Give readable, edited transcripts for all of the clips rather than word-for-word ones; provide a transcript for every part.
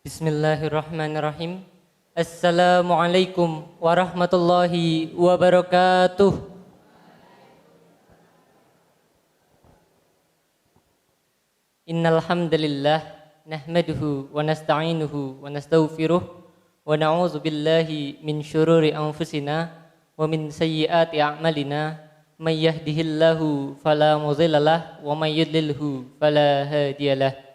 Bismillahirrahmanirrahim. Assalamualaikum warahmatullahi wabarakatuh. Innal hamdalillah nahmaduhu wa nasta'inuhu wa nastaghfiruh wa na'udzu billahi min syururi anfusina wa min sayyiati a'malina. May yahdihillahu fala mudhillalah wa may yudlilhu fala hadiyalah.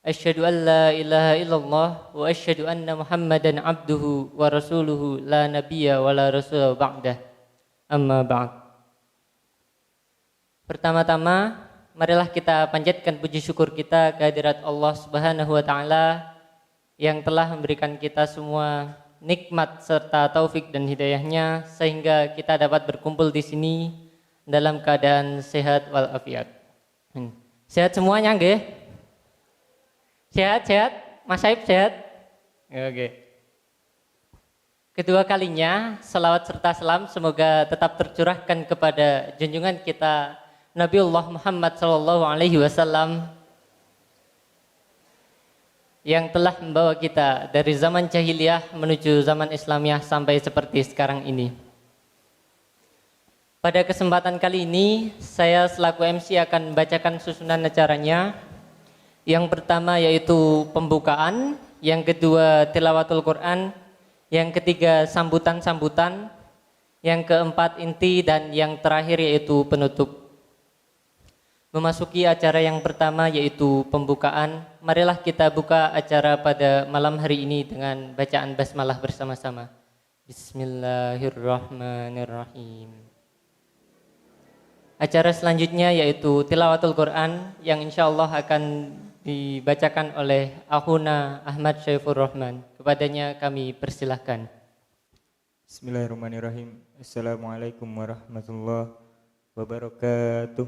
Asyhadu an la ilaha illallah wa asyhadu anna Muhammadan abduhu wa rasuluhu la nabiyya wa la rasula ba'dah. Amma ba'd. Pertama-tama, marilah kita panjatkan puji syukur kita kehadirat Allah Subhanahu wa taala yang telah memberikan kita semua nikmat serta taufik dan hidayahnya sehingga kita dapat berkumpul di sini dalam keadaan sehat walafiat. Sehat semuanya nggih? Sehat? Mas Saib sehat? Oke. Kedua kalinya, salawat serta salam semoga tetap tercurahkan kepada junjungan kita Nabiullah Muhammad SAW yang telah membawa kita dari zaman jahiliyah menuju zaman Islamiyah sampai seperti sekarang ini. Pada kesempatan kali ini, saya selaku MC akan membacakan susunan acaranya. Yang pertama yaitu pembukaan, yang kedua tilawatul Quran, yang ketiga sambutan-sambutan, yang keempat inti, dan yang terakhir yaitu penutup. Memasuki acara yang pertama yaitu pembukaan, marilah kita buka acara pada malam hari ini dengan bacaan basmalah bersama-sama. Bismillahirrahmanirrahim. Acara selanjutnya yaitu tilawatul Quran yang insyaallah akan dibacakan oleh Akhuna Ahmad Syaifur Rahman. Kepadanya kami persilahkan. Bismillahirrahmanirrahim. Assalamualaikum warahmatullahi wabarakatuh.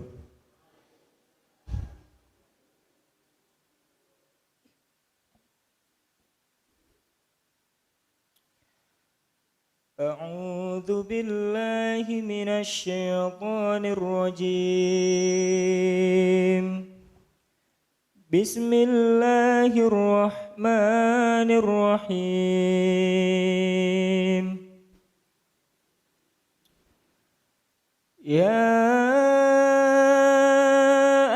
A'udzu billahi minasy syaithanir rajim. Bismillahirrahmanirrahim. Ya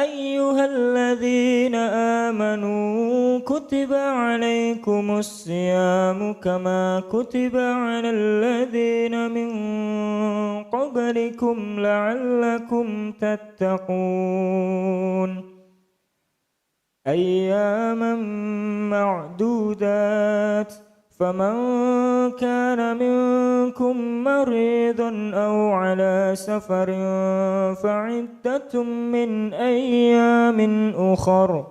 ayyuhalladzina amanu kutiba alaikumus siyamu kama kutiba alal ladzina min qablikum la'allakum tattaqun. أياما معدودات فمن كان منكم مريضا أو على سفر فعدة من أيام أخر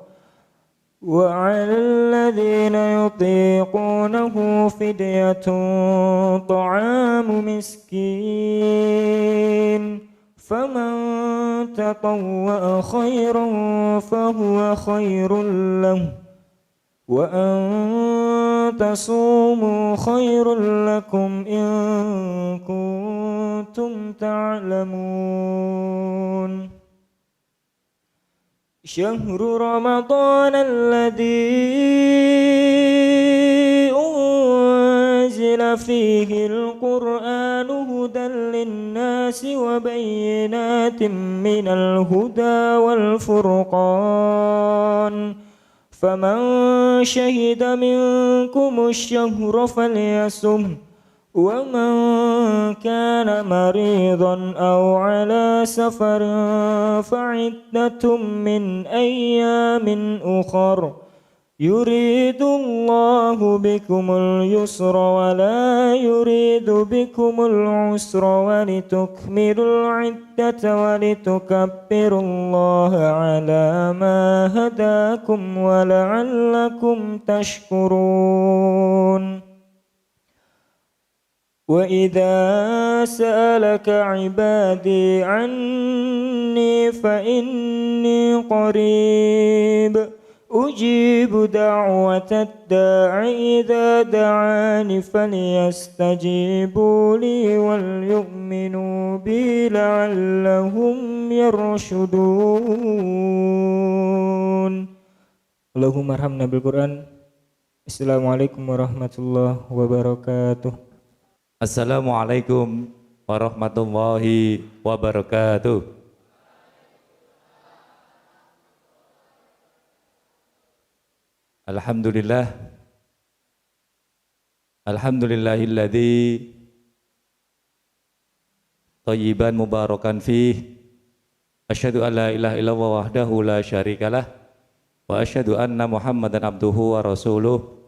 وعلى الذين يطيقونه فدية طعام مسكين فمن تطوع خيرا فهو خير له وأن تصوموا خير لكم إن كنتم تعلمون شهر رمضان الذي أنزل فيه القرآن هدى للناس وبينات من الهدى والفرقان فمن شهد منكم الشهر فليصم ومن كان مريضا أو على سفر فعدة من أيام أخر يريد الله بكم اليسر ولا يريد بكم العسر ولتكملوا العدة ولتكبروا الله على ما هداكم ولعلكم تشكرون وإذا سألك عبادي عني فإني قريب أجيب دعوة الداع إذا دعاني فليستجيبوا لي وليؤمنوا بي لعلهم يرشدون. Allahumma arhamna bil Quran Assalamualaikum warahmatullahi wabarakatuh. Assalamualaikum warahmatullahi wabarakatuh. Alhamdulillah. Alhamdulillahilladzi thayyiban mubarakan fih. Asyhadu an la ilaha illallah wahdahu la syarikalah wa asyhadu anna Muhammadan abduhu wa rasuluh.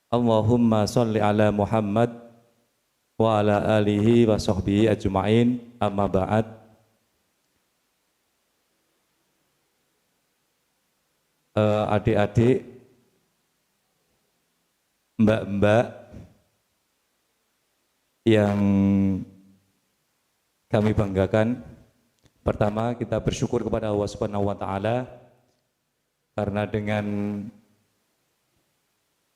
Allahumma sholli ala Muhammad wa ala alihi wa sahbihi ajma'in, amma ba'd. Adik-adik, mbak-mbak yang kami banggakan, pertama kita bersyukur kepada Allah Subhanahu wa taala karena dengan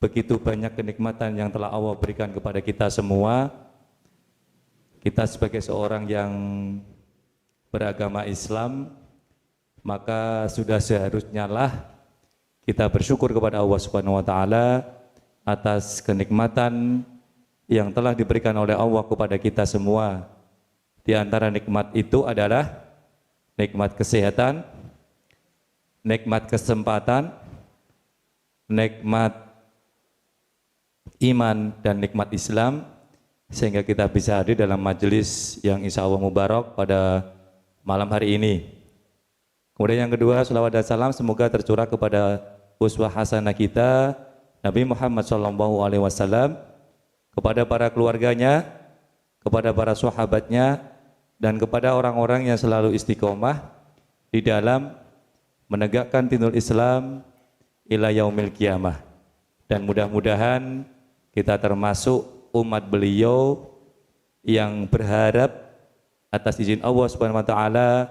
begitu banyak kenikmatan yang telah Allah berikan kepada kita semua, kita sebagai seorang yang beragama Islam, maka sudah seharusnya lah kita bersyukur kepada Allah Subhanahu wa taala atas kenikmatan yang telah diberikan oleh Allah kepada kita semua. Di antara nikmat itu adalah nikmat kesehatan, nikmat kesempatan, nikmat iman, dan nikmat Islam, sehingga kita bisa hadir dalam majelis yang insya Allah mubarak pada malam hari ini. Kemudian yang kedua, salawat dan salam semoga tercurah kepada uswah hasanah kita Nabi Muhammad SAW, kepada para keluarganya, kepada para sahabatnya, dan kepada orang-orang yang selalu istiqomah di dalam menegakkan dinul Islam ila yaumil qiyamah. Dan mudah-mudahan kita termasuk umat beliau yang berharap atas izin Allah Subhanahu wa taala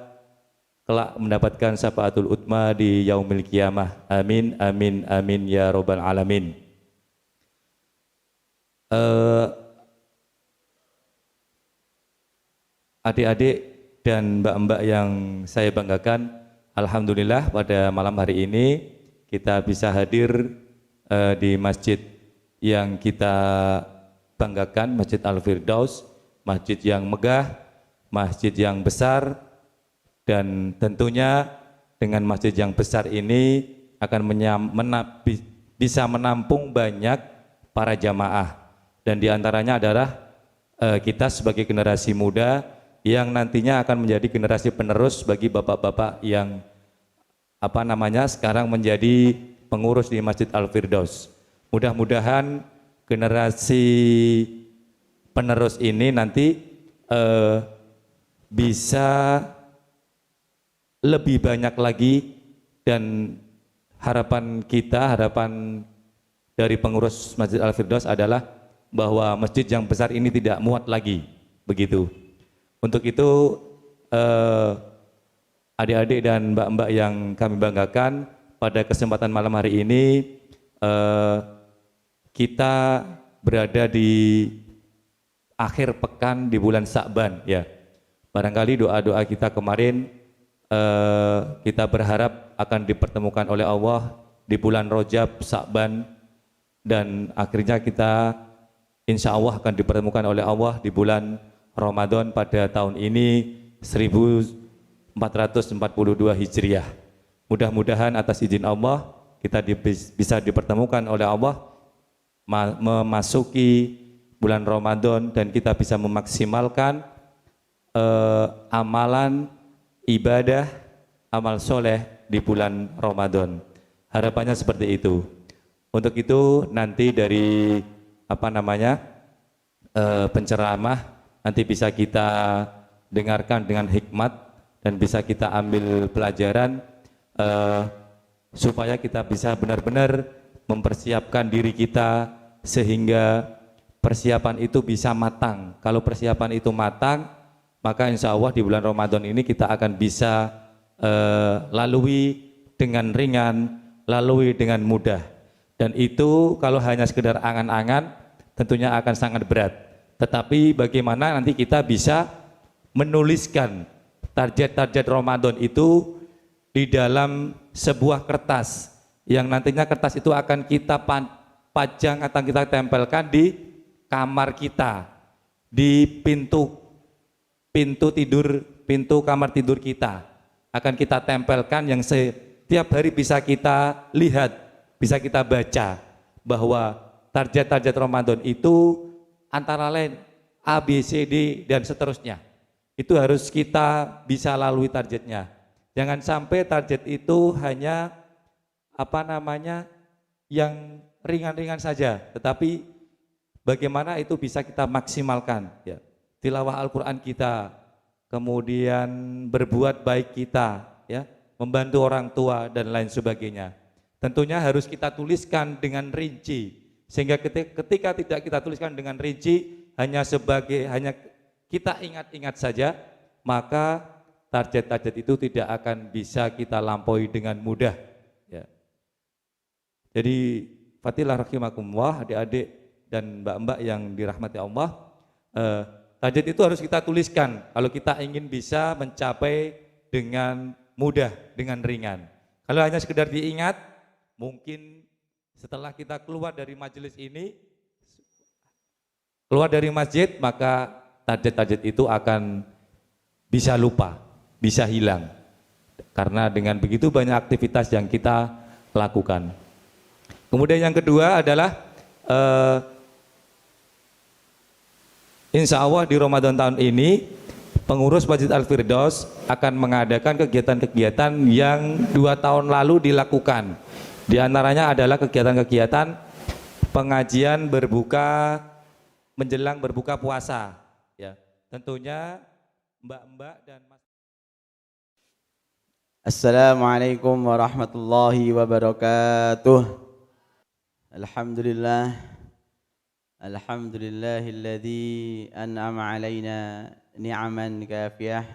kelak mendapatkan syafaatul utma di yaumil qiyamah. Amin amin amin ya rabbal alamin. Adik-adik dan mbak-mbak yang saya banggakan, alhamdulillah pada malam hari ini kita bisa hadir di masjid yang kita banggakan, Masjid Al-Firdaus, masjid yang megah, masjid yang besar, dan tentunya dengan masjid yang besar ini akan bisa menampung banyak para jamaah, dan diantaranya adalah kita sebagai generasi muda yang nantinya akan menjadi generasi penerus bagi bapak-bapak yang sekarang menjadi pengurus di Masjid Al-Firdaus. Mudah-mudahan generasi penerus ini nanti bisa lebih banyak lagi, dan harapan dari pengurus Masjid Al-Firdaus adalah bahwa masjid yang besar ini tidak muat lagi, begitu. Untuk itu adik-adik dan mbak-mbak yang kami banggakan, pada kesempatan malam hari ini kita berada di akhir pekan di bulan Sa'ban, ya. Barangkali doa-doa kita kemarin kita berharap akan dipertemukan oleh Allah di bulan Rajab, Sa'ban, dan akhirnya kita insya Allah akan dipertemukan oleh Allah di bulan Ramadan pada tahun ini 1442 Hijriah. Mudah-mudahan atas izin Allah kita bisa dipertemukan oleh Allah memasuki bulan Ramadan, dan kita bisa memaksimalkan amalan ibadah, amal soleh di bulan Ramadan. Harapannya seperti itu. Untuk itu nanti dari penceramah nanti bisa kita dengarkan dengan hikmat dan bisa kita ambil pelajaran supaya kita bisa benar-benar mempersiapkan diri kita sehingga persiapan itu bisa matang. Kalau persiapan itu matang, maka insya Allah di bulan Ramadan ini kita akan bisa lalui dengan ringan, lalui dengan mudah. Dan itu kalau hanya sekedar angan-angan tentunya akan sangat berat. Tetapi bagaimana nanti kita bisa menuliskan target-target Ramadan itu di dalam sebuah kertas yang nantinya kertas itu akan kita pajang atau kita tempelkan di kamar kita, di pintu kamar tidur kita. Akan kita tempelkan yang setiap hari bisa kita lihat, bisa kita baca bahwa target-target Ramadan itu antara lain A, B, C, D dan seterusnya. Itu harus kita bisa lalui targetnya. Jangan sampai target itu hanya yang ringan-ringan saja, tetapi bagaimana itu bisa kita maksimalkan ya. Tilawah Al-Qur'an kita, kemudian berbuat baik kita ya, membantu orang tua dan lain sebagainya. Tentunya harus kita tuliskan dengan rinci, sehingga ketika tidak kita tuliskan dengan rinci, hanya kita ingat-ingat saja, maka target-target itu tidak akan bisa kita lampaui dengan mudah ya. Jadi fatilah rahimakumullah, adik-adik dan mbak-mbak yang dirahmati Allah, target itu harus kita tuliskan kalau kita ingin bisa mencapai dengan mudah, dengan ringan. Kalau hanya sekedar diingat, mungkin setelah kita keluar dari majelis ini, keluar dari masjid, maka target-target itu akan bisa lupa, bisa hilang. Karena dengan begitu banyak aktivitas yang kita lakukan. Kemudian yang kedua adalah insya Allah di Ramadan tahun ini pengurus Masjid Al-Firdaus akan mengadakan kegiatan-kegiatan yang 2 tahun lalu dilakukan. Di antaranya adalah kegiatan-kegiatan pengajian menjelang berbuka puasa. Ya, tentunya mbak-mbak dan mas. Assalamualaikum warahmatullahi wabarakatuh. Alhamdulillahilladzi an'ama alaina ni'aman kafiyah,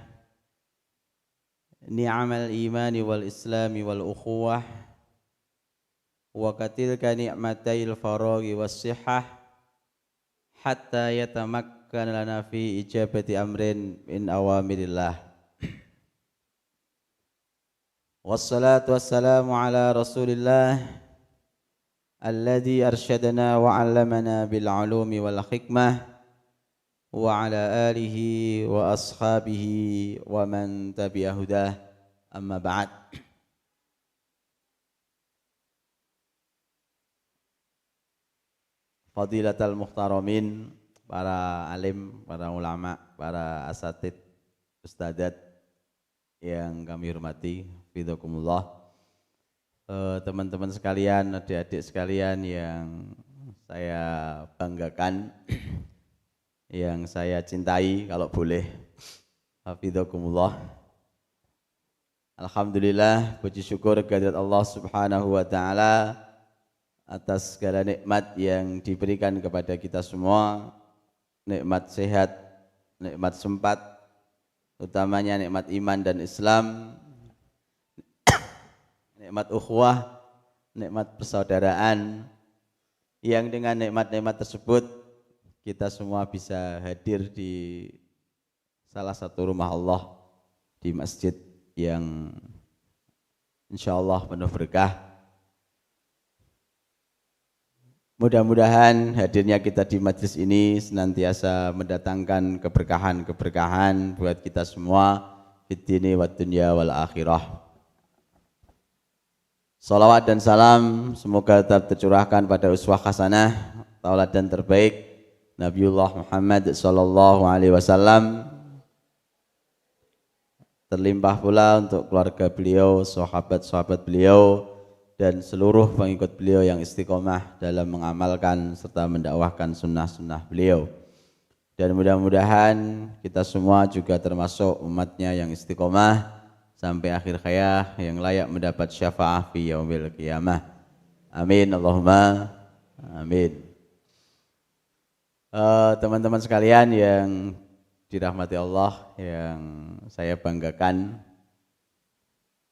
ni'amal imani wal islami wal ukhuwah, wa katilka ni'matail faraghi was sihhah, hatta yatamakkan lana fi ijabati amrin min awamirillah. Wassalatu wassalamu ala rasulillah alladzi arsyadana wa 'allamana bil 'ulumi wal hikmah wa ala alihi wa ashabihi wa man tabi'a hudah, amma ba'd. Fadilatal muhtaramin, para alim, para ulama, para asatid, ustadzat yang kami hormati, fidakumullah. Teman-teman sekalian, adik-adik sekalian yang saya banggakan, yang saya cintai kalau boleh, hafizakumullah. Alhamdulillah, puji syukur kehadirat Allah Subhanahu wa taala atas segala nikmat yang diberikan kepada kita semua, nikmat sehat, nikmat sempat, utamanya nikmat iman dan Islam, nikmat ukhuwah, nikmat persaudaraan, yang dengan nikmat-nikmat tersebut kita semua bisa hadir di salah satu rumah Allah, di masjid yang insya Allah penuh berkah. Mudah-mudahan hadirnya kita di majlis ini senantiasa mendatangkan keberkahan-keberkahan buat kita semua fid dini wad dunya wal akhirah. Salawat dan salam semoga tetap tercurahkan pada uswah hasanah, tauladan terbaik Nabiullah Muhammad sallallahu alaihi wasallam, terlimpah pula untuk keluarga beliau, sahabat-sahabat beliau, dan seluruh pengikut beliau yang istiqomah dalam mengamalkan serta mendakwahkan sunnah-sunnah beliau. Dan mudah-mudahan kita semua juga termasuk umatnya yang istiqomah sampai akhir hayat, yang layak mendapat syafaat fi yaumil qiyamah. Amin, Allahumma amin. Teman-teman sekalian yang dirahmati Allah, yang saya banggakan,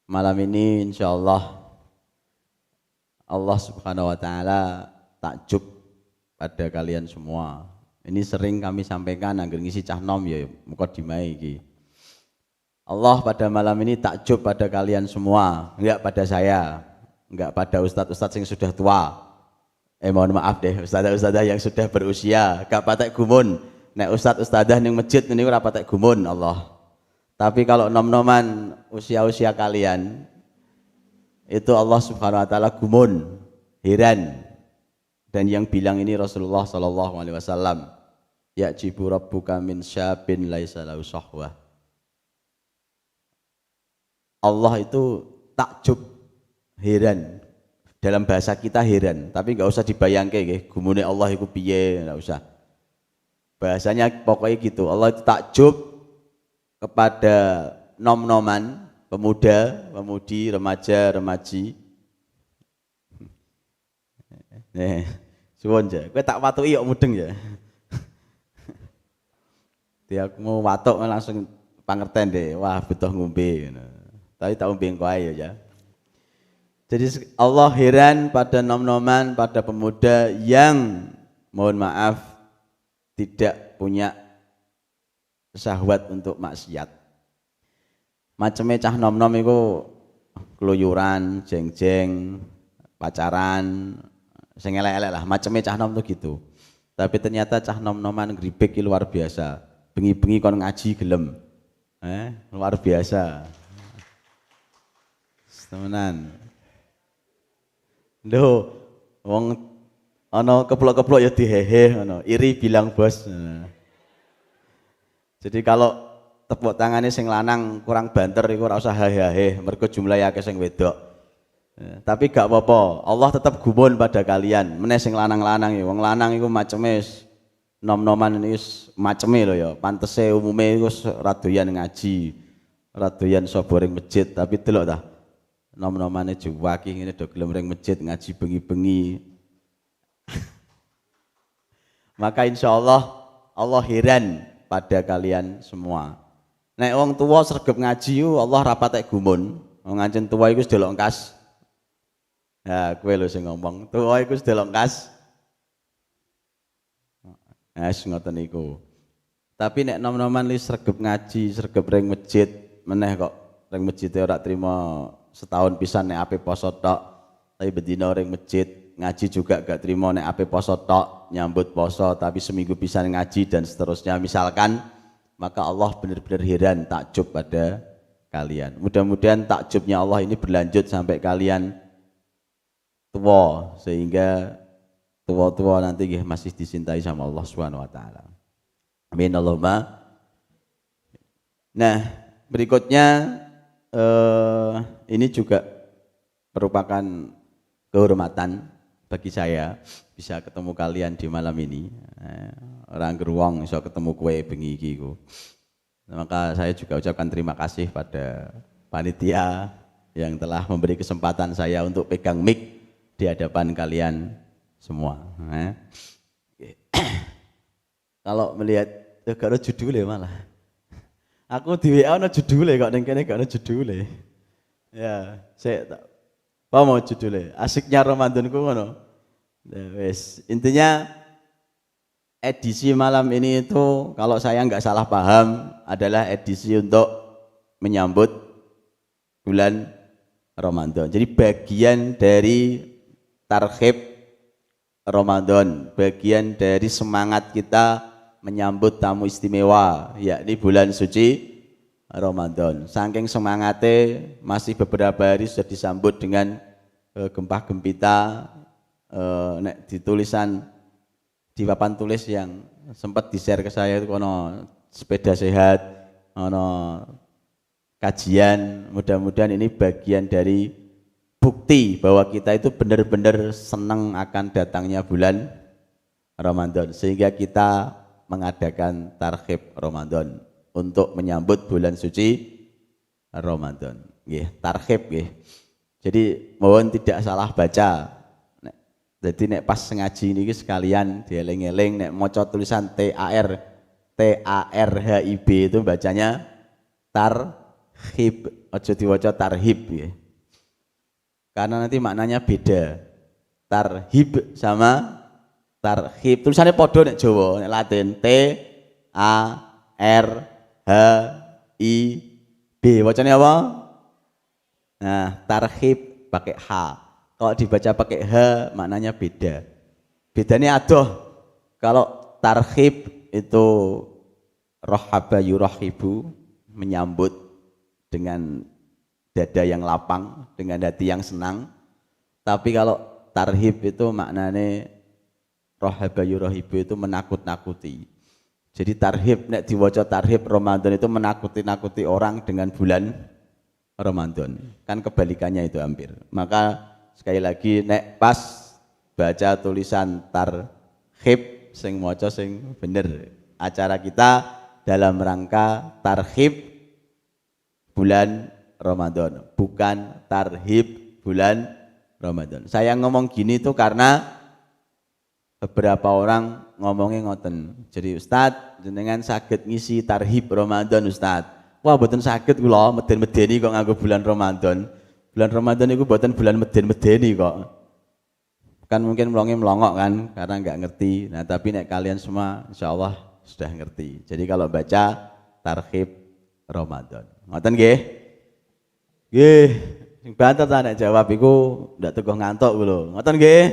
malam ini insya Allah Allah Subhanahu wa taala takjub pada kalian semua. Ini sering kami sampaikan angger ngisi cah nom ya mukadimah iki. Allah pada malam ini takjub pada kalian semua, enggak pada saya, enggak pada ustadz-ustadz yang sudah tua. Mohon maaf deh, ustadzah-ustadzah yang sudah berusia, gak patek gumun. Nek ustadz-ustadzah ning masjid niku ora patek gumun Allah. Tapi kalau nom-noman usia-usia kalian itu Allah Subhanahu wa taala gumun, heran. Dan yang bilang ini Rasulullah sallallahu alaihi wasallam, ya'jibu rabbuka min syabin laisa lahu sahwah. Allah itu takjub, heran. Dalam bahasa kita heran, tapi nggak usah dibayangke nggih, gumune Allah iku piye, nggak usah. Bahasanya pokoknya gitu. Allah itu takjub kepada nom-noman, pemuda, pemudi, remaja, remaji. Suwun ja, kowe tak watuki kok mudeng ya. Dia aku mau watuk langsung pangerten deh, wah butuh ngombe. Tapi tak ngombe engko ae ya. Jadi Allah heran pada nom-noman, pada pemuda yang mohon maaf tidak punya syahwat untuk maksiat. Macamnya cah nom-nom itu keluyuran, jeng-jeng, pacaran, sing elek-elek lah, macamnya cah nom itu gitu. Tapi ternyata cah nom-noman gribek luar biasa. Bengi-bengi kon ngaji gelem. Luar biasa. Temenan. Lho, wong ana keplok-keplok ya dihehe ngono, iri bilang bos. Jadi kalau tepuk tangannya sing lanang kurang banter iku ora usah hahe-hahe, mergo jumlahe akeh sing wedok. Tapi gak apa-apa, Allah tetap gumun pada kalian. Meneh sing lanang-lanang ya, wong lanang iku maceme nom-noman wis maceme lho ya. Pantese umume iku ora doyan ngaji, ora doyan sobo ring masjid, tapi delok ta. Nom-nomane juwaki ngene do gelem ring masjid ngaji bengi-bengi. Maka insya Allah Allah heran pada kalian semua. Nek wong tua sregep ngaji Allah rapatek gumun. Wong ngancen tua iku wis delok engkas. Ya kowe lho sing ngomong, tua iku wis delok engkas. Wis ngoten niku. Tapi nek nom-noman li sregep ngaji, sregep ring masjid, meneh kok ring masjid ora trima setahun pisan nek ape poso tok, tapi bedino ring masjid ngaji juga gak terima nek ape poso tok, nyambut poso tapi seminggu pisan ngaji dan seterusnya misalkan, maka Allah benar-benar heran takjub pada kalian. Mudah-mudahan takjubnya Allah ini berlanjut sampai kalian tua sehingga tua-tua nanti masih dicintai sama Allah Subhanahu wa taala. Amin Allahumma. Nah, berikutnya ini juga merupakan kehormatan bagi saya bisa ketemu kalian di malam ini. Orang geruang bisa ketemu kue bengi iki ku. Maka saya juga ucapkan terima kasih pada panitia yang telah memberi kesempatan saya untuk pegang mic di hadapan kalian semua. Kalau melihat gak ada judulnya malah. Aku di WA ana judule kok ning kene gak ana judule. Ya, saya tak apa mau judule. Asiknya Ramadanku ngono. Ya wis, intinya edisi malam ini itu kalau saya nggak salah paham adalah edisi untuk menyambut bulan Ramadan. Jadi bagian dari tarhib Ramadan, bagian dari semangat kita menyambut tamu istimewa, yakni bulan suci Ramadan. Saking semangatnya masih beberapa hari sudah disambut dengan gempah gempita, nek di tulisan di papan tulis yang sempat di-share ke saya itu kono sepeda sehat, kono kajian. Mudah-mudahan ini bagian dari bukti bahwa kita itu benar-benar senang akan datangnya bulan Ramadan sehingga kita mengadakan tarhib Ramadan untuk menyambut bulan suci Ramadan. Nggih, tarhib nggih. Jadi mohon tidak salah baca. Jadi nek pas ngaji niki sekalian dieling-eling nek maca tulisan TARHIB itu bacanya tarhib, aja diwaca tarhib nggih. Karena nanti maknanya beda. Tarhib sama tarhib tulisannya podo nek Jawa, nek Latin TARHIB. Wacane apa? Nah, tarhib pakai H. Kalau dibaca pakai H maknanya beda. Bedanya adoh. Kalau tarhib itu rohaba yurahibu, menyambut dengan dada yang lapang, dengan hati yang senang. Tapi kalau tarhib itu maknanya rohaba yurahibu itu menakut-nakuti. Jadi tarhib, nek diwaca tarhib Ramadan itu menakuti-nakuti orang dengan bulan Ramadan. Kan kebalikannya itu hampir. Maka sekali lagi nek pas baca tulisan tarhib sing maca sing bener. Acara kita dalam rangka tarhib bulan Ramadan, bukan tarhib bulan Ramadan. Saya ngomong gini tuh karena beberapa orang ngomongnya ngoten. Jadi Ustadz, jenengan saged ngisi tarhib Ramadan Ustadz. Wah, mboten saged kula, meden-medeni kok nganggo bulan Ramadan. Bulan Ramadan itu mboten bulan meden-medeni kok. Kan mungkin melongok kan karena nggak ngerti. Nah, tapi nek kalian semua insyaallah sudah ngerti. Jadi kalau baca tarhib Ramadan. Ngoten nggih? Nggih, sing banter ta nek jawab iku ndak teguh ngantuk lho. Ngoten nggih?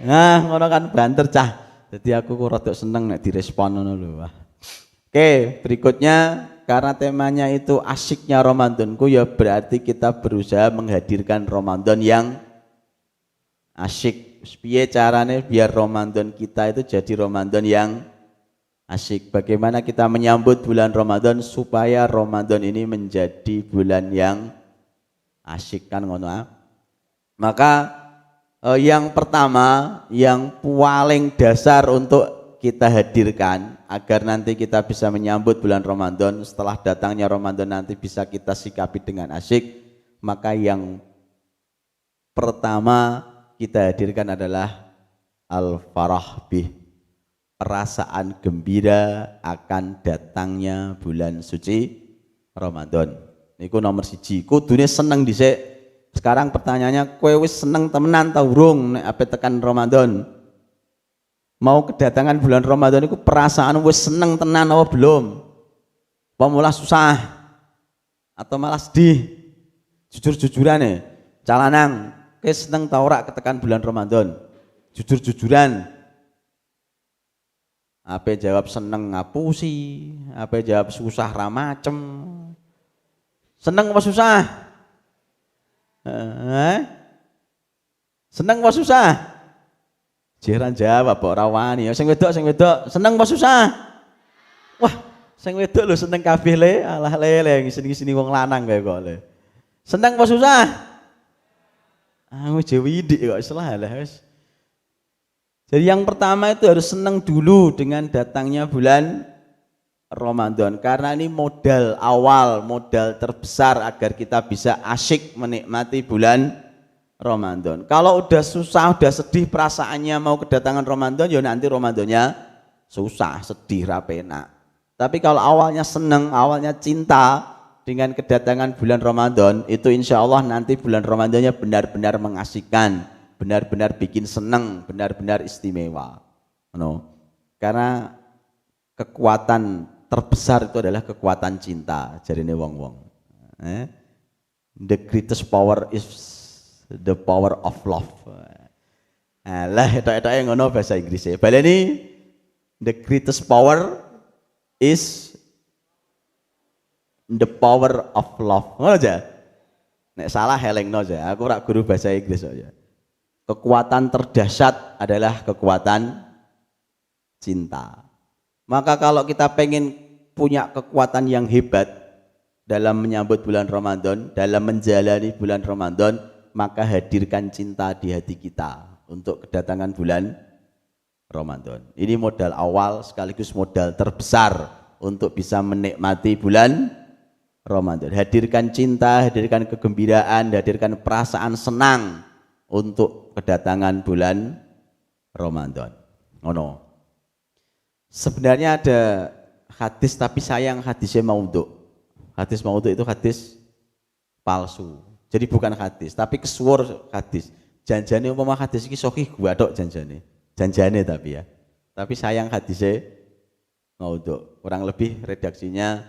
Nah, ngono kan banter cah. Jadi aku kok rada seneng nek direspon ngono lho. Oke, berikutnya karena temanya itu asyiknya Ramadanku, ya berarti kita berusaha menghadirkan Ramadan yang asyik. Piye carane biar Ramadan kita itu jadi Ramadan yang asyik? Bagaimana kita menyambut bulan Ramadan supaya Ramadan ini menjadi bulan yang asyik, kan ngono. Maka yang pertama, yang paling dasar untuk kita hadirkan agar nanti kita bisa menyambut bulan Ramadan, setelah datangnya Ramadan nanti bisa kita sikapi dengan asyik, maka yang pertama kita hadirkan adalah al-farah bih, perasaan gembira akan datangnya bulan suci Ramadan. Niku nomor siji, kudune seneng dhisik. Sekarang pertanyaannya, kowe wis seneng temenan ta urung nek ape tekan Ramadan? Mau kedatangan bulan Ramadan itu perasaan wis seneng tenan apa belum? Apa malah susah? Atau malah sedih? Jujur-jujuran calanang, kowe seneng ta ora ketekan bulan Ramadan? Jujur-jujuran. Ape jawab seneng ngapusi, ape jawab susah ra macem. Seneng apa susah? Seneng apa susah? Jiran jawab kok ora wani. Sing wedok seneng apa susah? Wah, sing wedok lho seneng kabeh le, alah le ngisini wong lanang kae kok le. Seneng apa susah? Wis widik kok salah lah wis. Jadi yang pertama itu harus seneng dulu dengan datangnya bulan Ramadan, karena ini modal awal, modal terbesar agar kita bisa asyik menikmati bulan Ramadan. Kalau udah susah, udah sedih perasaannya mau kedatangan Ramadan, ya nanti Ramadannya susah, sedih, ra penak. Tapi kalau awalnya seneng, awalnya cinta dengan kedatangan bulan Ramadan, itu insya Allah nanti bulan Ramadannya benar-benar mengasihkan, benar-benar bikin seneng, benar-benar istimewa. Karena kekuatan terbesar itu adalah kekuatan cinta, jarine wong-wong. The greatest power is the power of love. Lah etok-etoke ngono bahasa Inggrisnya. Baleni, the greatest power is the power of love. Ngono aja. Nek salah helengno aja. Aku ora guru bahasa Inggris aja. Kekuatan terdahsyat adalah kekuatan cinta. Maka kalau kita pengen punya kekuatan yang hebat dalam menyambut bulan Ramadan, dalam menjalani bulan Ramadan, maka hadirkan cinta di hati kita untuk kedatangan bulan Ramadan. Ini modal awal sekaligus modal terbesar untuk bisa menikmati bulan Ramadan. Hadirkan cinta, hadirkan kegembiraan, hadirkan perasaan senang untuk kedatangan bulan Ramadan. Ngono. Sebenarnya ada hadis, tapi sayang hadisnya maudhu. Hadis maudhu itu hadis palsu. Jadi bukan hadis, tapi kesuwur hadis. Janjane umpama hadis iki sahih gua tok janjane. Janjane tapi ya. Tapi sayang hadisnya maudhu. Kurang lebih redaksinya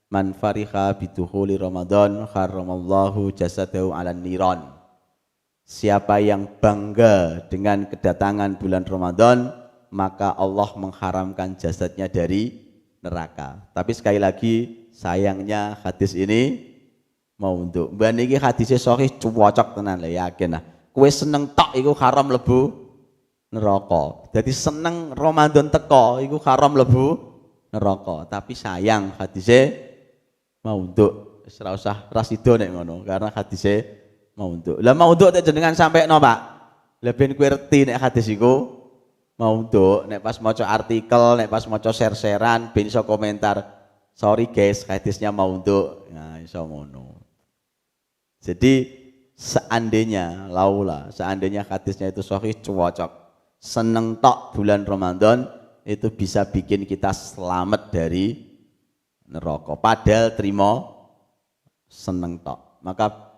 man fariha bidukhuli Ramadan harramallahu jasadahu 'alan niran. Siapa yang bangga dengan kedatangan bulan Ramadan, maka Allah mengharamkan jasadnya dari neraka. Tapi sekali lagi, sayangnya hadis ini mau untuk mbak niki hadisnya sahih cocok tenan lah, yakin lah. Kowe seneng tok iku haram lebu neraka. Jadi seneng Ramadan teko iku haram lebu neraka. Tapi sayang hadisnya mau untuk ora usah rasido nek ngono karena hadisnya mau untuk. Lah mau untuk tak jenengan sampai no Pak. Lebih kowe ngerti nek hadis iku mau untuk nek pas maca artikel, nek pas maca share-sharean ben iso komentar. Sorry guys, hadisnya mau untuk. Nah, iso ngono. Jadi seandainya hadisnya itu sahih cocok. Seneng tok bulan Ramadan itu bisa bikin kita selamat dari neraka. Padahal terima seneng tok. Maka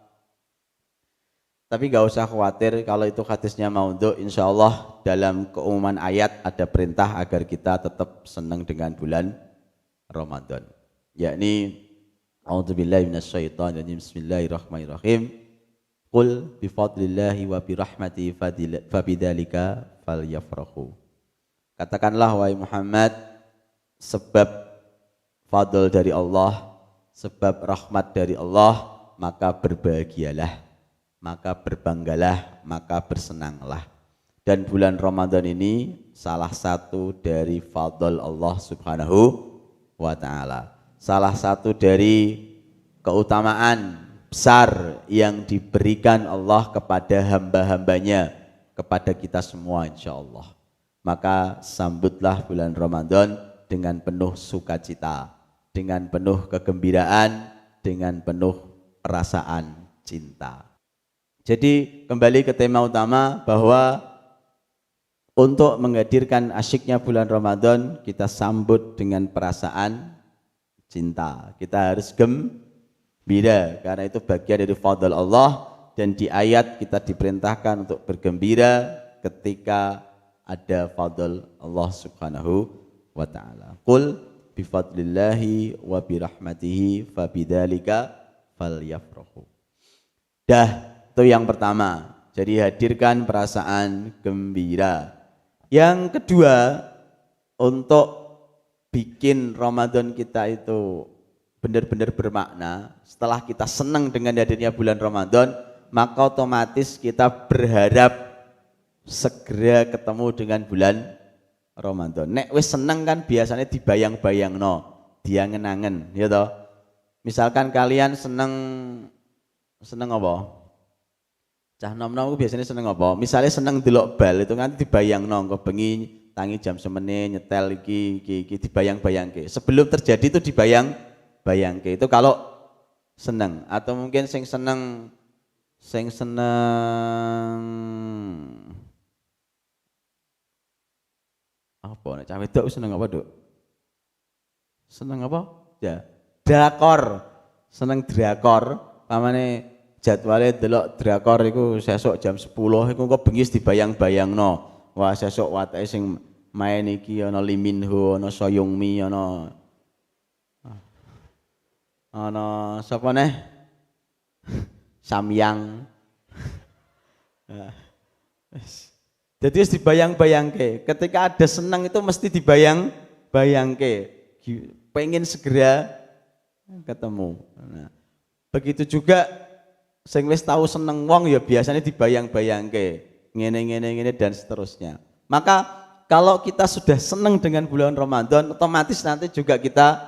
tapi gak usah khawatir kalau itu hadisnya maudhu, insya Allah dalam keumuman ayat ada perintah agar kita tetap senang dengan bulan Ramadan. Yakni, a'udzubillahi minasyaitonirrajim, bismillahirrahmanirrahim. Qul bifadlillahi wa birahmatihi fabidzalika falyafrahu. Katakanlah wahai Muhammad, sebab fadl dari Allah, sebab rahmat dari Allah, maka berbahagialah, maka berbanggalah, maka bersenanglah. Dan bulan Ramadan ini salah satu dari fadl Allah Subhanahu wa ta'ala. Salah satu dari keutamaan besar yang diberikan Allah kepada hamba-hambanya, kepada kita semua insya Allah. Maka sambutlah bulan Ramadan dengan penuh sukacita, dengan penuh kegembiraan, dengan penuh perasaan cinta. Jadi kembali ke tema utama bahwa untuk menghadirkan asyiknya bulan Ramadan, kita sambut dengan perasaan cinta. Kita harus gembira karena itu bagian dari fadl Allah, dan di ayat kita diperintahkan untuk bergembira ketika ada fadl Allah Subhanahu wa ta'ala. Qul bifadlillahi wa birahmatihi fabidzalika falyafrahu. Itu yang pertama, jadi hadirkan perasaan gembira. Yang kedua, untuk bikin Ramadan kita itu benar-benar bermakna, setelah kita senang dengan hadirnya bulan Ramadan, maka otomatis kita berharap segera ketemu dengan bulan Ramadan. Nek wis seneng kan biasanya dibayang-bayangno, diangen-angen, ya toh. Misalkan kalian seneng apa? Cah nom-nom biasanya seneng apa? Misalnya seneng delok bal itu kan dibayangno engko bengi tangi jam semene nyetel iki dibayang-bayangke. Sebelum terjadi itu dibayang-bayangke. Itu kalau seneng. Atau mungkin sing seneng apa nek cah wedok seneng apa, Duk? Seneng apa? Ya, drakor. Seneng drakor, pamane jadwalnya delok drakor iku sesuk jam 10 iku kok bengi dibayang-bayangno. Wah, sesuk watake sing main iki ana Lee Min Ho, ana So Young Mi, ana sapa neh? Samyang. Jadi harus dibayang-bayangke. Ketika ada senang itu mesti dibayang-bayangke. Pengen segera ketemu. Nah, begitu juga sing wis tahu seneng wong ya biasanya dibayang-bayangke. Ngene dan seterusnya. Maka kalau kita sudah senang dengan bulan Ramadan, otomatis nanti juga kita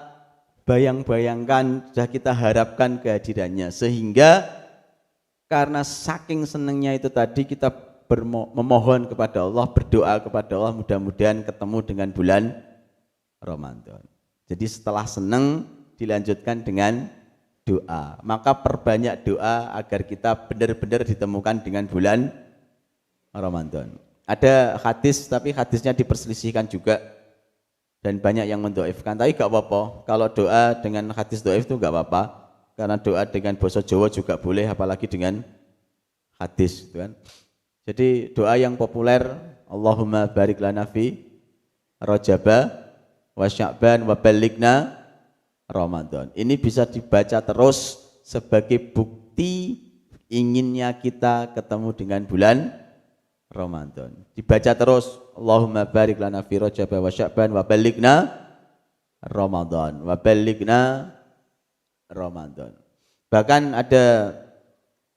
bayang-bayangkan, sudah kita harapkan kehadirannya. Sehingga karena saking senangnya itu tadi kita memohon kepada Allah, berdoa kepada Allah mudah-mudahan ketemu dengan bulan Ramadan. Jadi setelah senang dilanjutkan dengan doa. Maka perbanyak doa agar kita benar-benar ditemukan dengan bulan Ramadan. Ada hadis tapi hadisnya diperselisihkan juga dan banyak yang mendoifkan. Tapi gak apa-apa. Kalau doa dengan hadis doif itu gak apa-apa. Karena doa dengan bahasa Jawa juga boleh, apalagi dengan hadis, gitu kan. Jadi doa yang populer, Allahumma barik lana fi Rajaba wa Sya'ban wa balighna Ramadan. Ini bisa dibaca terus sebagai bukti inginnya kita ketemu dengan bulan Ramadan. Dibaca terus, Allahumma barik lana fi Rajab wa Sya'ban wa ballighna Ramadan, wa ballighna Ramadan. Bahkan ada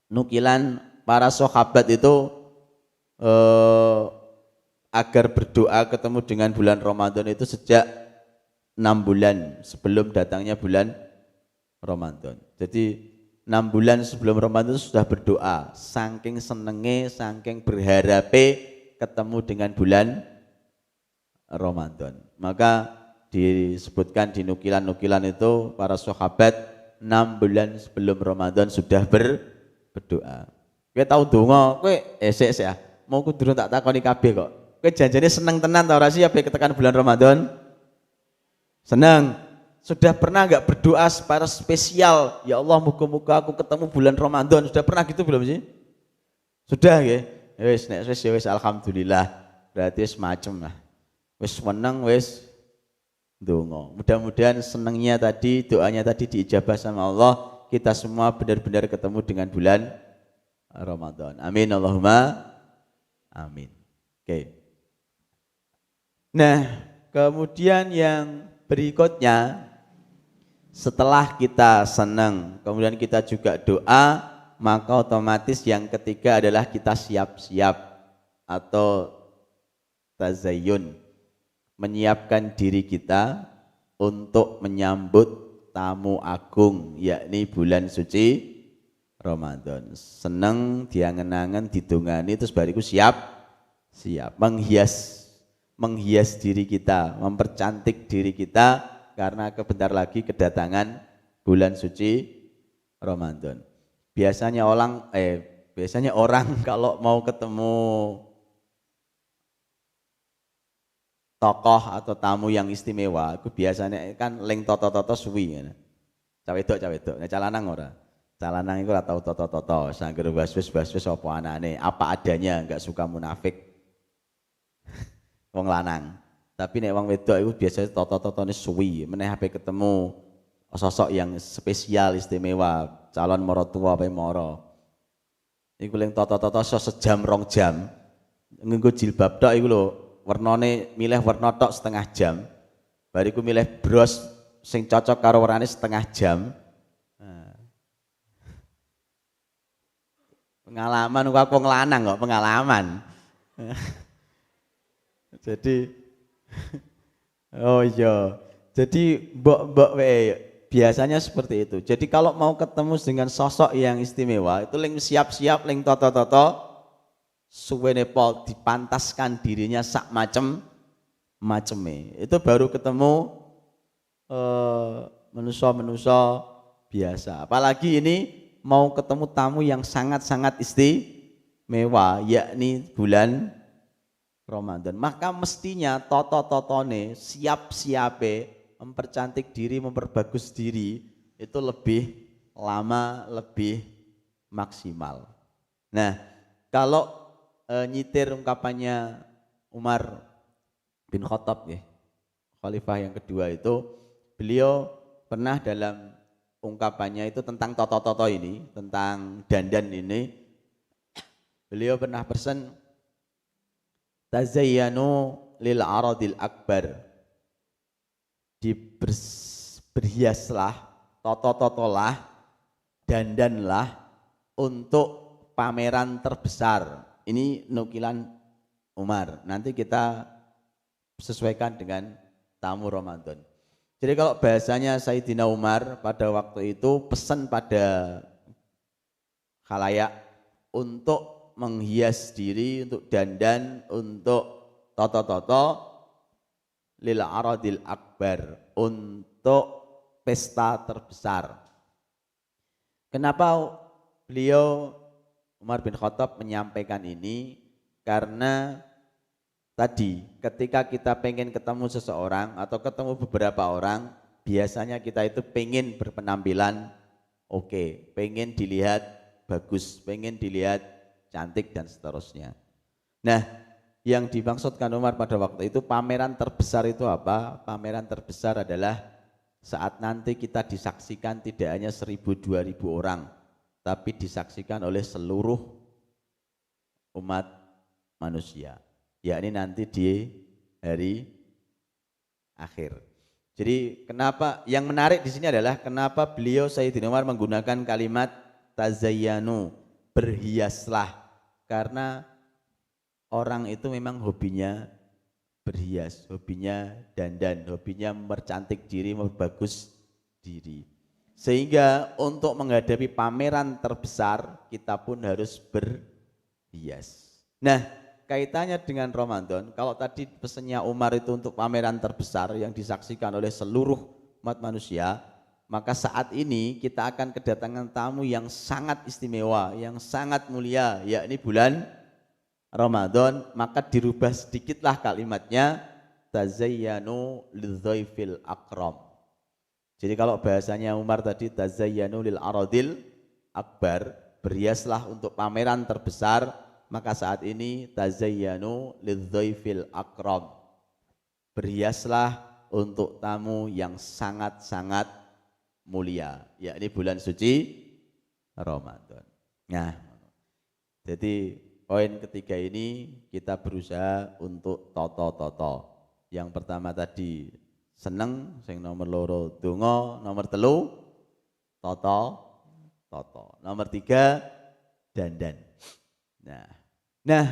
nukilan para sahabat itu agar berdoa ketemu dengan bulan Ramadan itu sejak 6 bulan sebelum datangnya bulan Ramadan. Jadi 6 bulan sebelum Ramadan itu sudah berdoa, saking senenge, saking berharape ketemu dengan bulan Ramadan. Maka disebutkan di nukilan-nukilan itu para sahabat 6 bulan sebelum Ramadan sudah berdoa. Kowe tau donga, kowe esek ya. Mau ku durung tak takoni kabeh kok. Kowe janjane seneng tenan ta ora sih ape ketekan bulan Ramadan? Seneng. Sudah pernah enggak berdoa secara spesial, ya Allah muga-muga aku ketemu bulan Ramadan? Sudah pernah gitu belum sih? Sudah nggih. Ya wis nek wis alhamdulillah. Berarti semacam lah. Wis meneng wis ndonga. Mudah-mudahan senengnya tadi, doanya tadi diijabah sama Allah. Kita semua benar-benar ketemu dengan bulan Ramadan. Amin Allahumma amin. Oke. Nah, kemudian yang berikutnya setelah kita senang, kemudian kita juga doa, maka otomatis yang ketiga adalah kita siap-siap atau tazayyun, menyiapkan diri kita untuk menyambut tamu agung, yakni bulan suci Ramadan. Seneng, diangen-angen, didongani, terus bariku siap menghias diri kita, mempercantik diri kita karena kebentar lagi kedatangan bulan suci Ramadan. Biasanya orang kalau mau ketemu tokoh atau tamu yang istimewa, itu biasanya kan leng toto-toto suwi. Cawe-dok, nek calanang ora. Calanang iku ora tau toto-toto, sangger waswis apa anane, apa adanya, enggak suka munafik. Wong lanang. Tapi nek wong wedok iku biasanya toto-totone suwi, meneh ape ketemu sosok yang spesial istimewa, calon mertua apa moro. Iku leng toto-toto sejam 2 jam. Nganggo jilbab tok iku lho, wernane milih werna tok setengah jam. Bariku milih bros sing cocok karo warnane setengah jam. Pengalaman aku nglanang kok pengalaman. Jadi oh iya. Jadi mbok biasanya seperti itu. Jadi kalau mau ketemu dengan sosok yang istimewa, itu leng siap-siap, leng toto-toto, suwene pol dipantaskan dirinya sak maceme. Itu baru ketemu manusia biasa. Apalagi ini mau ketemu tamu yang sangat-sangat istimewa, yakni bulan Ramadan. Maka mestinya toto-totone siap-siape mempercantik diri, memperbagus diri itu lebih lama, lebih maksimal. Nah, kalau nyitir ungkapannya Umar bin Khattab ya, khalifah yang kedua itu, beliau pernah dalam ungkapannya itu tentang toto-toto ini, tentang dandan ini, beliau pernah pesan tazayyanu lil aradil akbar, berhiaslah, toto-totolah, dandanlah untuk pameran terbesar. Ini nukilan Umar, nanti kita sesuaikan dengan tamu Ramadan. Jadi kalau bahasanya Sayyidina Umar pada waktu itu pesan pada khalayak untuk menghias diri, untuk dandan, untuk toto-toto lil aradil akbar, untuk pesta terbesar. Kenapa beliau Umar bin Khattab menyampaikan ini? Karena tadi ketika kita pengen ketemu seseorang atau ketemu beberapa orang, biasanya kita itu pengen berpenampilan oke, pengen dilihat bagus, pengen dilihat cantik dan seterusnya. Nah, yang dimaksudkan Umar pada waktu itu pameran terbesar itu apa? Pameran terbesar adalah saat nanti kita disaksikan tidak hanya 1.000-2.000 orang, tapi disaksikan oleh seluruh umat manusia, yakni nanti di hari akhir. Jadi kenapa yang menarik di sini adalah kenapa beliau Sayyidina Umar menggunakan kalimat tazayyanu, berhiaslah, karena orang itu memang hobinya berhias, hobinya dandan, hobinya mempercantik diri, memperbagus diri. Sehingga untuk menghadapi pameran terbesar kita pun harus berhias. Nah, kaitannya dengan Ramadan, kalau tadi pesannya Umar itu untuk pameran terbesar yang disaksikan oleh seluruh umat manusia, maka saat ini kita akan kedatangan tamu yang sangat istimewa, yang sangat mulia, yakni bulan Ramadan. Maka dirubah sedikitlah kalimatnya, tazayyanu lidzaifil akram. Jadi kalau bahasanya Umar tadi tazayyanu lil aradil akbar, berhiaslah untuk pameran terbesar, maka saat ini tazayyanu lidzaifil akram, berhiaslah untuk tamu yang sangat-sangat mulia, yakni bulan suci Ramadan. Nah, jadi poin ketiga ini kita berusaha untuk toto-toto. Yang pertama tadi seneng, sing nomor loro donga, nomor telu toto, nomor tiga dandan. Nah,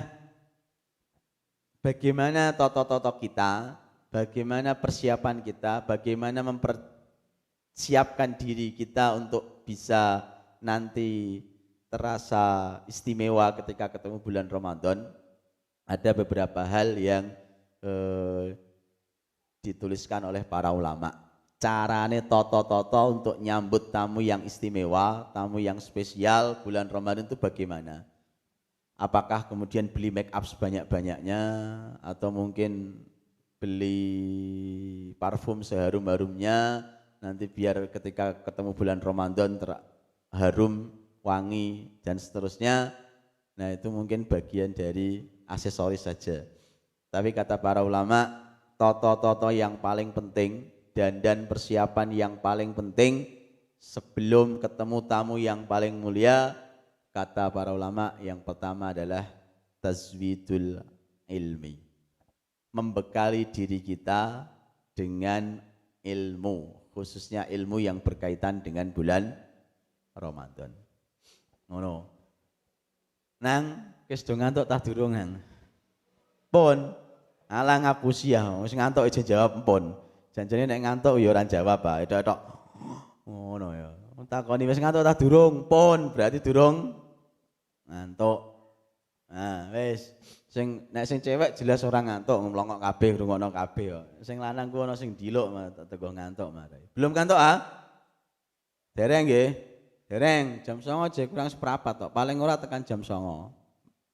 bagaimana toto-toto kita, bagaimana persiapan kita, bagaimana mempersiapkan diri kita untuk bisa nanti terasa istimewa ketika ketemu bulan Ramadan. Ada beberapa hal yang dituliskan oleh para ulama. Carane toto-toto untuk nyambut tamu yang istimewa, tamu yang spesial bulan Ramadan itu bagaimana? Apakah kemudian beli make up sebanyak-banyaknya, atau mungkin beli parfum seharum-harumnya nanti biar ketika ketemu bulan Ramadan harum, wangi dan seterusnya. Nah, itu mungkin bagian dari aksesoris saja. Tapi kata para ulama, toto-toto yang paling penting dan persiapan yang paling penting sebelum ketemu tamu yang paling mulia, kata para ulama, yang pertama adalah tazwidul ilmi, membekali diri kita dengan ilmu, khususnya ilmu yang berkaitan dengan bulan Ramadan. Ngono. Nang wis do ngantuk tah durung nang? Pun ala ngapusi ya, wis ngantuk aja jawab pun. Janjane nek ngantuk ya ora jawab ah, tok. Ngono ya. Takoni wis ngantuk tah durung? Pun, berarti durung ngantuk. Nah, wis sing nek sing cewek jelas ora ngantuk, nglongok kabeh, ngrungokno kabeh kok. Sing lanang ku ana sing diluk teko ngantuk marah. Belum ngantuk ah? Dereng nggih. Dereng, jam 09.00 aja kurang seprapat tok. Paling ora tekan jam 09.00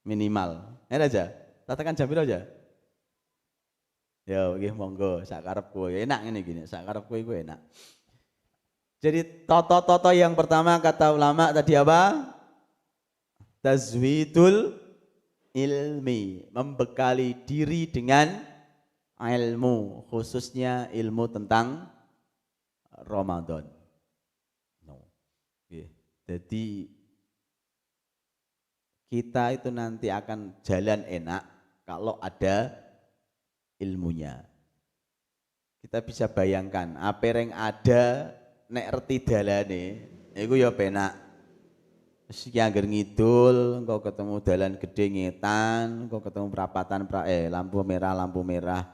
minimal. Ngene aja. Tak tekan jam piro aja? Ya, nggih monggo, sak karepku. Ya enak ngene iki, sak karepku iku enak. Jadi toto-toto yang pertama kata ulama tadi apa? Tazwidul ilmi, membekali diri dengan ilmu, khususnya ilmu tentang Ramadan. Jadi kita itu nanti akan jalan enak kalau ada ilmunya. Kita bisa bayangkan apa yang ada nek reti dalane iku ya penak. Iki angger ngidul engko ketemu dalan gedhe ngetan, engko ketemu perapatan lampu merah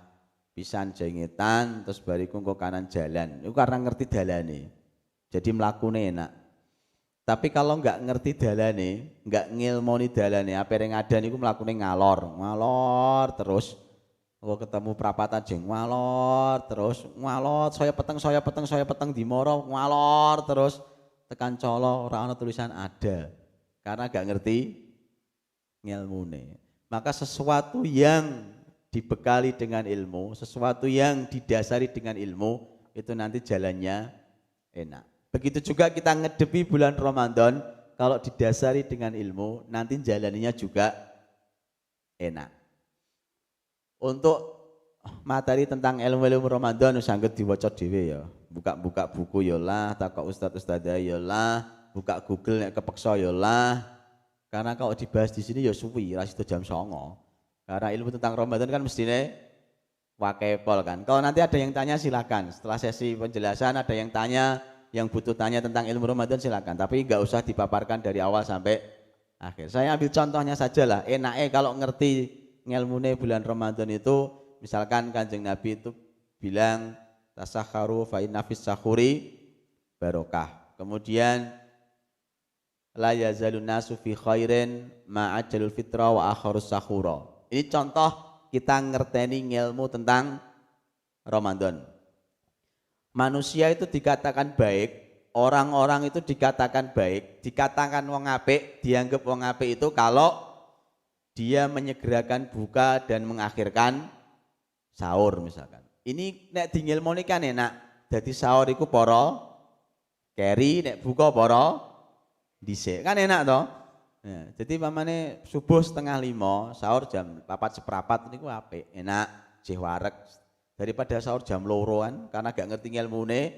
pisan jengetan, terus bariku engko kanan jalan. Iku karena ngerti dalane. Jadi mlakune enak. Tapi kalau enggak ngerti dalane, enggak ngilmoni dalane, apa yang ada niku mlakune ngalor terus. Engko ketemu perapatan jeng ngalor terus, saya peteng di moro ngalor terus. Tekan colo ora ana tulisan ada, karena gak ngerti ngilmune. Maka sesuatu yang dibekali dengan ilmu, sesuatu yang didasari dengan ilmu, itu nanti jalannya enak. Begitu juga kita ngedepi bulan Ramadan, kalau didasari dengan ilmu, nanti jalannya juga enak. Untuk materi tentang ilmu-ilmu Ramadan saged diwaca dhewe ya. Buka-buka buku ya lah, takok ustaz-ustadzah ya lah, buka Google nek kepeksa ya lah. Karena kalau dibahas di sini ya suwi, ra sido jam 09.00. Karena ilmu tentang Ramadan kan mestine wakepol kan. Kalau nanti ada yang tanya silakan. Setelah sesi penjelasan ada yang tanya, yang butuh tanya tentang ilmu Ramadan silakan. Tapi enggak usah dipaparkan dari awal sampai akhir. Saya ambil contohnya saja lah. Enake kalau ngerti ngelmune bulan Ramadan itu, misalkan Kanjeng Nabi itu bilang tasakharu fa inna fis sahuri barokah. Kemudian la yazalun nasu fi khairin ma'ajalul fitra wa akharus sahura. Ini contoh kita ngerteni ilmu tentang Ramadan. Manusia itu dikatakan baik, orang-orang itu dikatakan baik, dikatakan wong apik, dianggap wong apik itu kalau dia menyegerakan buka dan mengakhirkan sahur misalkan. Ini nek di ngilmune kan enak. Dadi sahur iku para keri, nek buka para dhisik. Kan enak toh? Ya, jadi pamane subuh 4:30, sahur jam 4:15 niku apik, enak, jeh wareg. Daripada sahur jam 2 karena gak ngerti ilmune,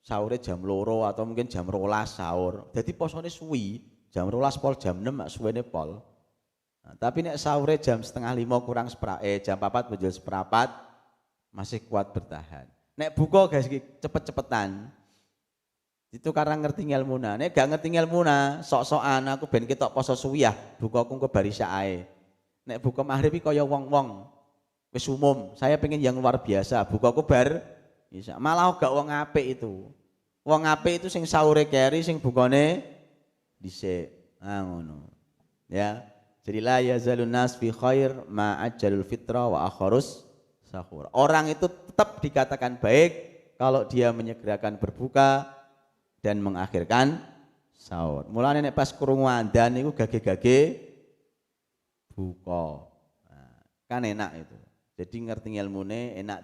sahurnya jam 2 atau mungkin jam 12 sahur. Jadi posone suwi, jam 12 pol jam 6 mak suwene pol. Nah, tapi nek sahurnya jam 4:30 kurang jam 4 menjelang seperempat masih kuat bertahan. Nek buka guys cepet-cepetan. Itu karena ngerti ilmuna. Nek gak ngerti ilmuna, sok-sokan aku ben ketok poso suwi ya, buka aku engko barisa ae. Nek buka maghrib iki kaya wong-wong wis umum. Saya pengen yang luar biasa, buka aku bar bisa. Malah gak wong apik itu. Wong apik itu sing sahure keri, sing bukane dhisik. Ah ngono. Ya. Jadi la yazalun nas fi khair ma ajalul fitra wa akharus sahur. Orang itu tetap dikatakan baik kalau dia menyegerakan berbuka dan mengakhirkan sahur. Mulane nek pas krungu adzan niku gage-gage buka. Nah, kan enak itu. Jadi ngerti ilmune enak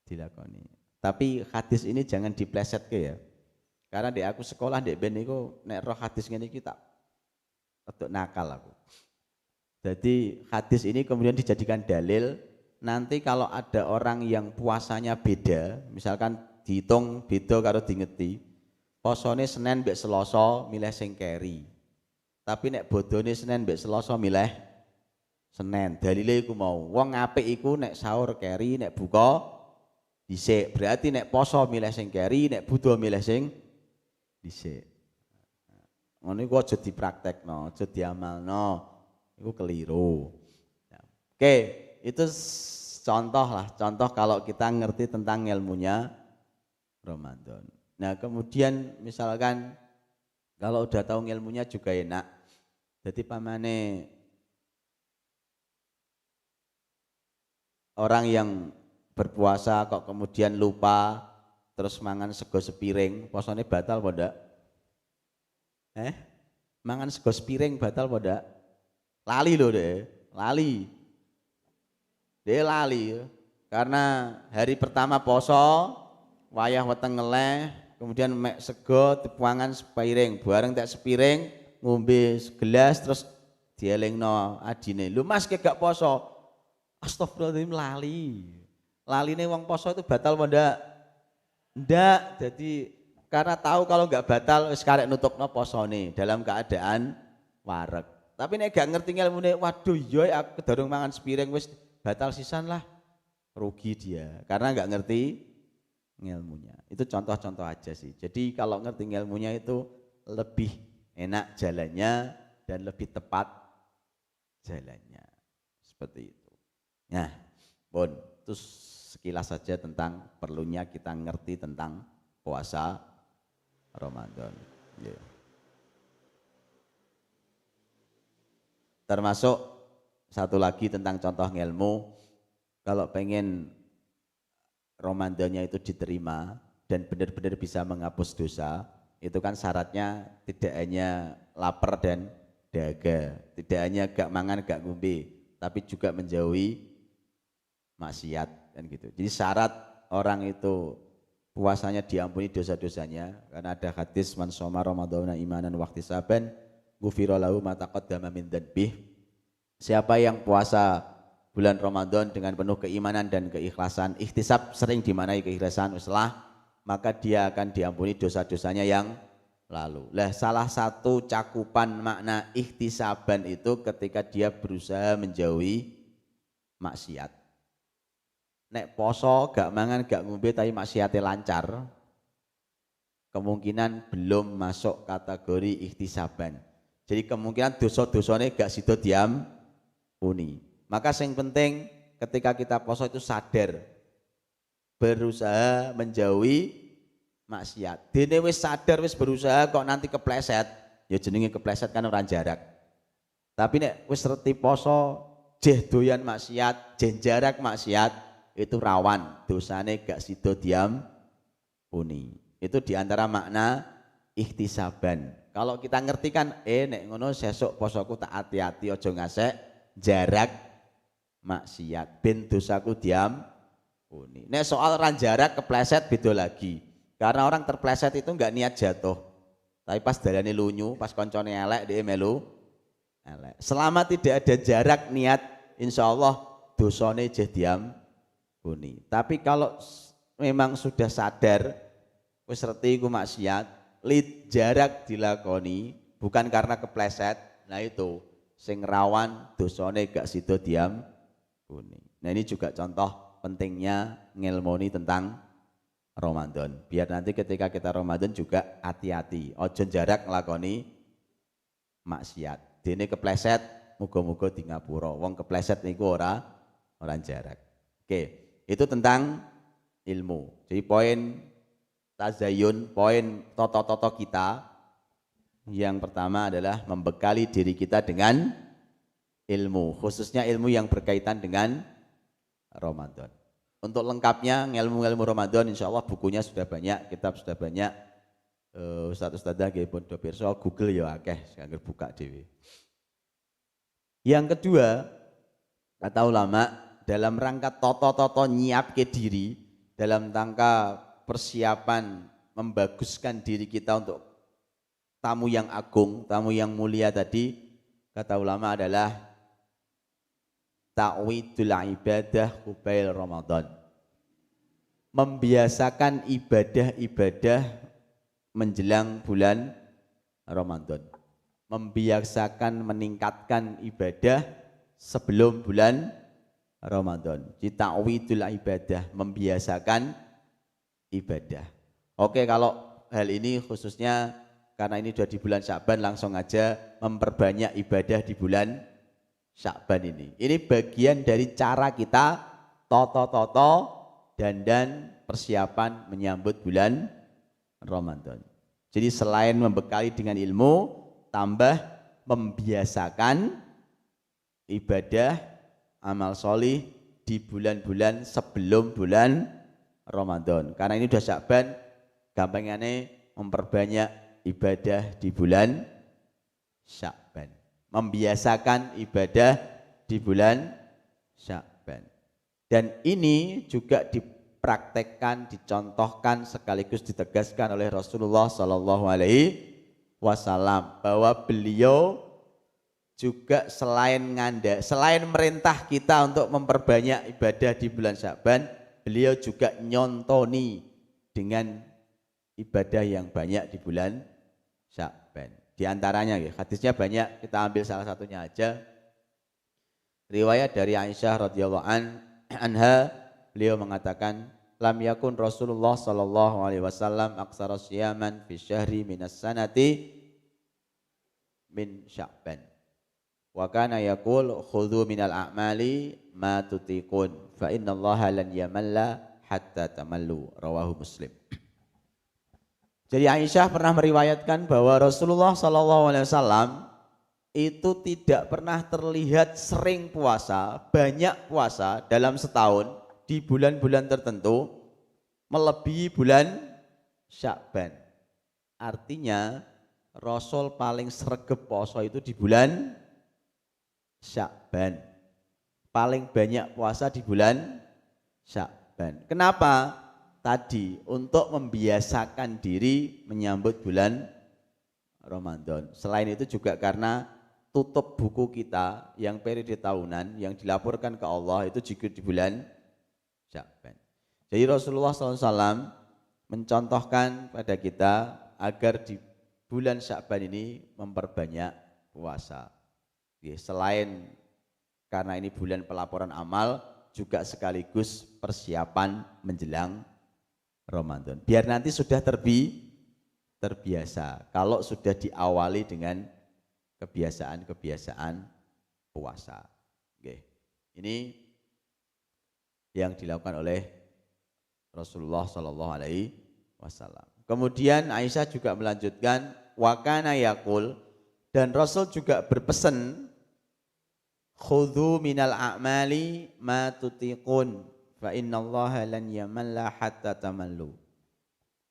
dilakoni. Tapi hadis ini jangan diplesetke ya. Karena di aku sekolah di ben niku nek roh hadis ngene iki tak untuk nakal aku. Jadi hadis ini kemudian dijadikan dalil nanti kalau ada orang yang puasanya beda, misalkan dihitung beda karo dingeti. Posone Senin mbek Selasa milih sing keri. Tapi nek bodone Senin mbek Selasa milih Senin. Dalile iku mau wong apik iku nek sahur keri, nek buka dhisik. Berarti nek poso milih sing keri, nek budo milih sing dhisik. Ngono iku aja dipraktekno, aja diamalno. Iku keliru. Nah, oke, itu contoh lah, contoh kalau kita ngerti tentang ilmunya Ramadan. Nah kemudian misalkan kalau udah tahu ilmunya juga enak. Jadi pamane orang yang berpuasa kok kemudian lupa terus mangan sego sepiring, posone batal apa ndak? Mangan sego sepiring batal apa ndak? Lali loh deh, lali. Dia lali karena hari pertama poso wayah weteng ngeleh, kemudian mek sego dipuangan sepiring, bareng tak sepiring ngombe segelas terus dielingno adine. Lho Mas gak poso. Astagfirullahaladzim lali. Laline wong poso itu batal apa ndak? Ndak. Jadi karena tahu kalau enggak batal wis karek nutupno posone dalam keadaan wareg. Tapi nek gak ngerti ilmune, waduh iya aku durung mangan sepiring wis batal sisan lah. Rugi dia karena enggak ngerti ilmunya. Itu contoh-contoh aja sih. Jadi kalau ngerti ilmunya itu lebih enak jalannya dan lebih tepat jalannya. Seperti itu. Nah, Bon, itu sekilas saja tentang perlunya kita ngerti tentang puasa Ramadan. Yeah. Termasuk satu lagi tentang contoh ilmu, kalau pengen Ramadannya itu diterima dan benar-benar bisa menghapus dosa, itu kan syaratnya tidak hanya lapar dan dahaga, tidak hanya gak mangan gak ngombe, tapi juga menjauhi maksiat kan gitu. Jadi syarat orang itu puasanya diampuni dosa-dosanya karena ada hadis man shoma ramadhana imanan wa ihtisaban ghufira lahu ma taqaddama min dzanbih. Siapa yang puasa bulan Ramadan dengan penuh keimanan dan keikhlasan, ihtisab sering dimanai keikhlasan, uslah, maka dia akan diampuni dosa-dosanya yang lalu. Lah salah satu cakupan makna ihtisaban itu ketika dia berusaha menjauhi maksiat. Nek poso gak mangan gak ngombe tapi maksiate lancar, kemungkinan belum masuk kategori ihtisaban. Jadi kemungkinan dosa-dosane gak sido diampuni. Maka yang penting ketika kita poso itu sadar, berusaha menjauhi maksiat. Dene wis sadar, wis berusaha kok nanti kepleset, ya jenenge kepleset kan orang jarak. Tapi nek wis reti poso, jeh doyan maksiat, jeh jarak maksiat, itu rawan dosane gak sido diampuni. Itu diantara makna ihtisaban. Kalau kita ngerti kan, nek ngono sesuk posoku tak hati-hati aja ngasek jarak maksiat ben dosaku diampuni. Nek soal ran jarak kepleset beda lagi. Karena orang terpleset itu enggak niat jatuh. Tapi pas dalane lunyu, pas koncone elek dia melu elek. Selama tidak ada jarak niat, insyaallah dosane jeh diampuni. Tapi kalau memang sudah sadar wis reti iku maksiat, jarak dilakoni bukan karena kepleset, nah itu sing rawan dosane gak sida diampuni. Nah ini juga contoh pentingnya ngelmoni tentang Ramadan. Biar nanti ketika kita Ramadan juga hati-hati, ojo jarak nglakoni maksiat. Dene kepleset muga-muga di ngapura. Wong kepleset niku ora jarak. Oke. Itu tentang ilmu. Jadi poin tazayun, poin toto-toto kita yang pertama adalah membekali diri kita dengan ilmu, khususnya ilmu yang berkaitan dengan Ramadan. Untuk lengkapnya ilmu-ilmu Ramadan insya Allah bukunya sudah banyak, kitab sudah banyak. Ustadz-ustadzah nggih pun do pirsa, Google ya akeh, angger buka dhewe. Yang kedua, kata ulama, dalam rangka toto-toto nyiapke diri, dalam rangka persiapan membaguskan diri kita untuk tamu yang agung, tamu yang mulia tadi, kata ulama adalah ta'widul ibadah qubail Ramadan. Membiasakan ibadah-ibadah menjelang bulan Ramadan. Membiasakan meningkatkan ibadah sebelum bulan Ramadan. Ta'widul ibadah, membiasakan ibadah. Oke, kalau hal ini khususnya karena ini sudah di bulan Sya'ban, langsung aja memperbanyak ibadah di bulan Sya'ban ini. Ini bagian dari cara kita toto-toto dan persiapan menyambut bulan Ramadan. Jadi selain membekali dengan ilmu, tambah membiasakan ibadah amal solih di bulan-bulan sebelum bulan Ramadan. Karena ini sudah Sya'ban, gampangnya memperbanyak ibadah di bulan Sya'ban. Membiasakan ibadah di bulan Sya'ban. Dan ini juga dipraktekkan, dicontohkan sekaligus ditegaskan oleh Rasulullah SAW bahwa beliau juga selain merintah kita untuk memperbanyak ibadah di bulan Sya'ban, beliau juga nyontoni dengan ibadah yang banyak di bulan Sya'ban. Di antaranya hadisnya banyak, kita ambil salah satunya aja. Riwayat dari Aisyah radhiyallahu anha, beliau mengatakan, lam yakun Rasulullah sallallahu alaihi wasallam aksara siyaman fi syahri minas sanati min Sya'ban. Wa kana yaqul khudhu minal a'mali ma tutiqun fa innallaha lan yamalla hatta tamallu, rawahu Muslim. Jadi Aisyah pernah meriwayatkan bahwa Rasulullah SAW itu tidak pernah terlihat sering puasa, banyak puasa dalam setahun di bulan-bulan tertentu melebihi bulan Sya'ban. Artinya Rasul paling sregep puasa itu di bulan Sya'ban. Paling banyak puasa di bulan Sya'ban. Kenapa? Tadi untuk membiasakan diri menyambut bulan Ramadan. Selain itu juga karena tutup buku kita yang periode tahunan yang dilaporkan ke Allah itu juga di bulan Sya'ban. Jadi Rasulullah SAW mencontohkan pada kita agar bulan Sya'ban ini memperbanyak puasa. Selain karena ini bulan pelaporan amal, juga sekaligus persiapan menjelang Ramadan. Biar nanti sudah terbiasa kalau sudah diawali dengan kebiasaan-kebiasaan puasa. Oke. Ini yang dilakukan oleh Rasulullah Shallallahu Alaihi Wasallam. Kemudian Aisyah juga melanjutkan, wa kana yaqul, dan Rasul juga berpesan, khudhu minal a'mali ma tutiqun fa innallaha lan yamalla hatta tamallu.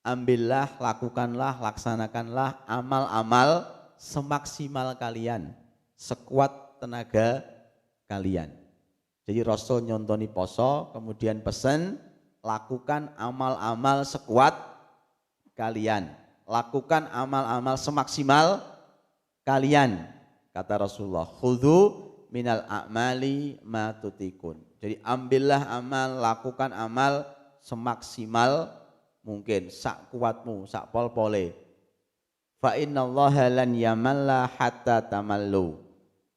Ambillah, lakukanlah, laksanakanlah amal-amal semaksimal kalian, sekuat tenaga kalian. Jadi Rasul nyontoni poso, kemudian pesan, lakukan amal-amal sekuat kalian, lakukan amal-amal semaksimal kalian. Kata Rasulullah, khudhu minal a'mali ma tutikun. Jadi ambillah amal, lakukan amal semaksimal mungkin, sak kuatmu, sak pol-pole. Fa innallaha lan yamalla hatta tamallu.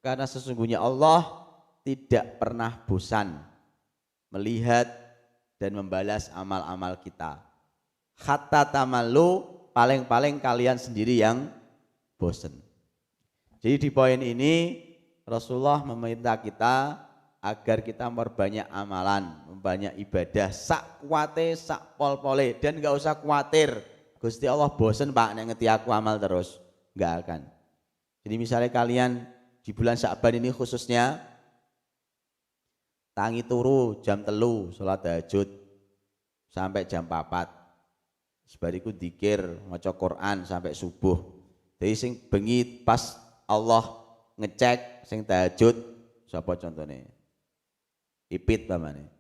Karena sesungguhnya Allah tidak pernah bosan melihat dan membalas amal-amal kita. Hatta tamallu, paling-paling kalian sendiri yang bosan. Jadi di poin ini Rasulullah meminta kita agar kita memperbanyak amalan, memperbanyak ibadah, sak kuate, sak pol-pole, dan enggak usah khawatir Gusti Allah bosen Pak nek ngeti aku amal terus, enggak akan. Jadi misalnya kalian di bulan Sya'ban ini khususnya tangi turu jam 3 sholat tahajud sampai jam 4, sebariku dzikir maca Quran sampai subuh. Jadi sing bengi pas Allah ngecek sing tahajud sapa contohnya? Pipit pamane.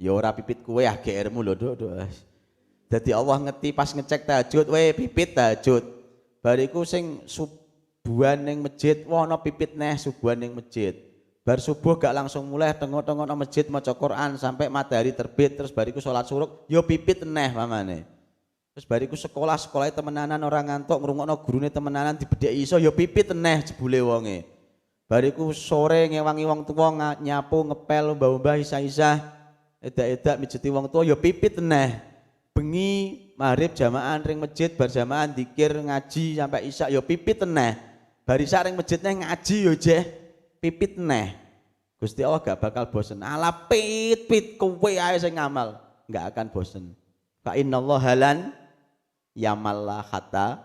Ya ora pipit kowe ah GR-mu lho, Duk. Dadi Allah ngeti pas ngecek tahajud, we pipit tahajud. Bariku sing subuhan ning masjid, wah ana pipit neh subuhan ning masjid. Bar subuh gak langsung mulai tengok-tengok nang masjid maca Quran sampai matahari terbit, terus bariku salat suruk, yo pipit neh pamane. Terus bariku sekolahnya temenanan orang ngantuk ngrungokno gurune temenanan dibedheki iso ya pipit neh jebule wonge. Bariku sore ngewangi wong tuwa nyapu ngepel mbah-mbah isa-isa edak-edak mijeti wong tuwa ya pipit neh. Bengi maghrib jamaah ring masjid bar jamaah dzikir ngaji sampai isya ya pipit neh. Bar isya ring masjid neh ngaji ya jeh pipit neh. Gusti Allah gak bakal bosen. Ala pit kowe ae sing ngamal, gak akan bosen. Fa innallaha lan yamalla hatta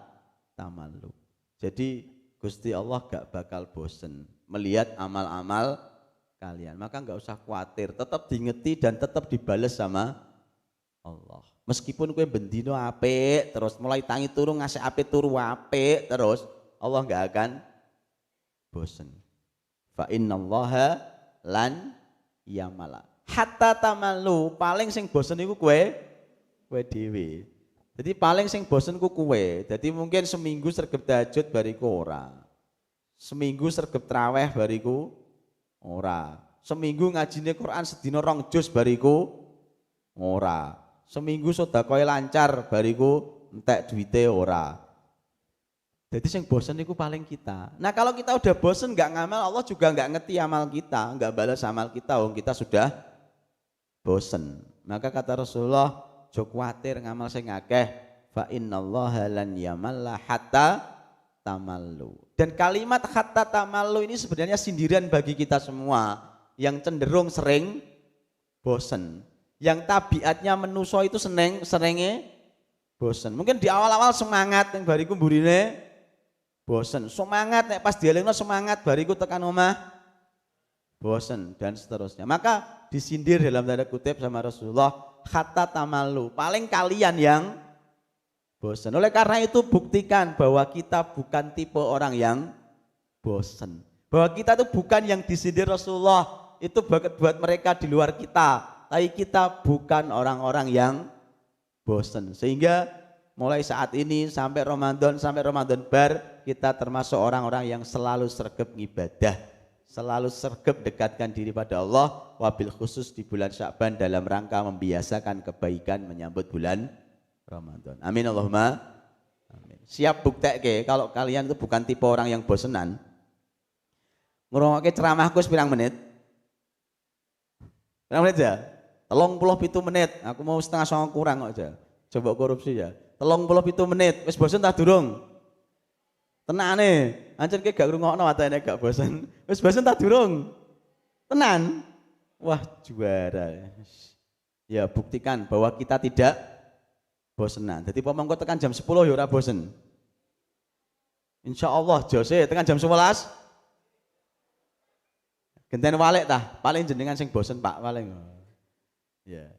tamallu. Jadi Gusti Allah gak bakal bosen melihat amal-amal kalian. Maka gak usah khawatir, tetap diingeti dan tetap dibales sama Allah. Meskipun kowe bendino apik terus mulai tangi turu ngasih apik turu apik terus, Allah gak akan bosen. Fa innallaha lan yamalla hatta tamallu. Paling sing bosen iku kowe dhewe. Jadi paling sing bosen ku kowe. Jadi mungkin seminggu sregep tahajud bariku ora. Seminggu sregep traweh bariku ora. Seminggu ngajine Quran sedina 2 juz bariku ora. Seminggu sedekah lancar bariku entek duwite ora. Jadi sing bosen iku paling kita. Nah kalau kita udah bosen nggak ngamal, Allah juga nggak ngerti amal kita, nggak balas amal kita, wong kita sudah bosen. Maka kata Rasulullah, jo kuatir ngamal sing akeh, fa innallaha lan yamalla hatta tamallu. Dan kalimat hatta tamallu ini sebenarnya sindiran bagi kita semua yang cenderung sering bosen. Yang tabiatnya menuso itu senenge bosen. Mungkin di awal-awal semangat yang bariku mburine bosen. Semangat nek pas dielingno semangat bariku tekan omah bosen dan seterusnya. Maka disindir dalam tanda kutip sama Rasulullah, hatta tamallu, paling kalian yang bosan. Oleh karena itu buktikan bahwa kita bukan tipe orang yang bosan. Bahwa kita itu bukan yang disindir Rasulullah, itu buat mereka di luar kita. Tapi kita bukan orang-orang yang bosan. Sehingga mulai saat ini sampai Ramadan bar, kita termasuk orang-orang yang selalu sregep ngibadah, selalu sregep dekatkan diri pada Allah, wabil khusus di bulan Sya'ban dalam rangka membiasakan kebaikan menyambut bulan Ramadan. Amin Allahumma. siap buktekke kalau kalian itu bukan tipe orang yang bosenan. Ngrungokke ceramahku sepirang menit? Pirang menit ya? 37 menit. Aku mau setengah songo kurang kok aja. Coba korupsi ya. 37 menit. Wis bosen tak durung? Tenane. Ancen ki gak ngrungokno watene gak bosen. Wis bosen tak durung? Tenan. Wah, juara. Ya buktikan bahwa kita tidak bosenan. Jadi pomongko tekan jam 10 ya ora bosen. Insya Allah Jose tekan jam 11. Genten walik tah, paling jenengan sing bosen Pak paling. Ya.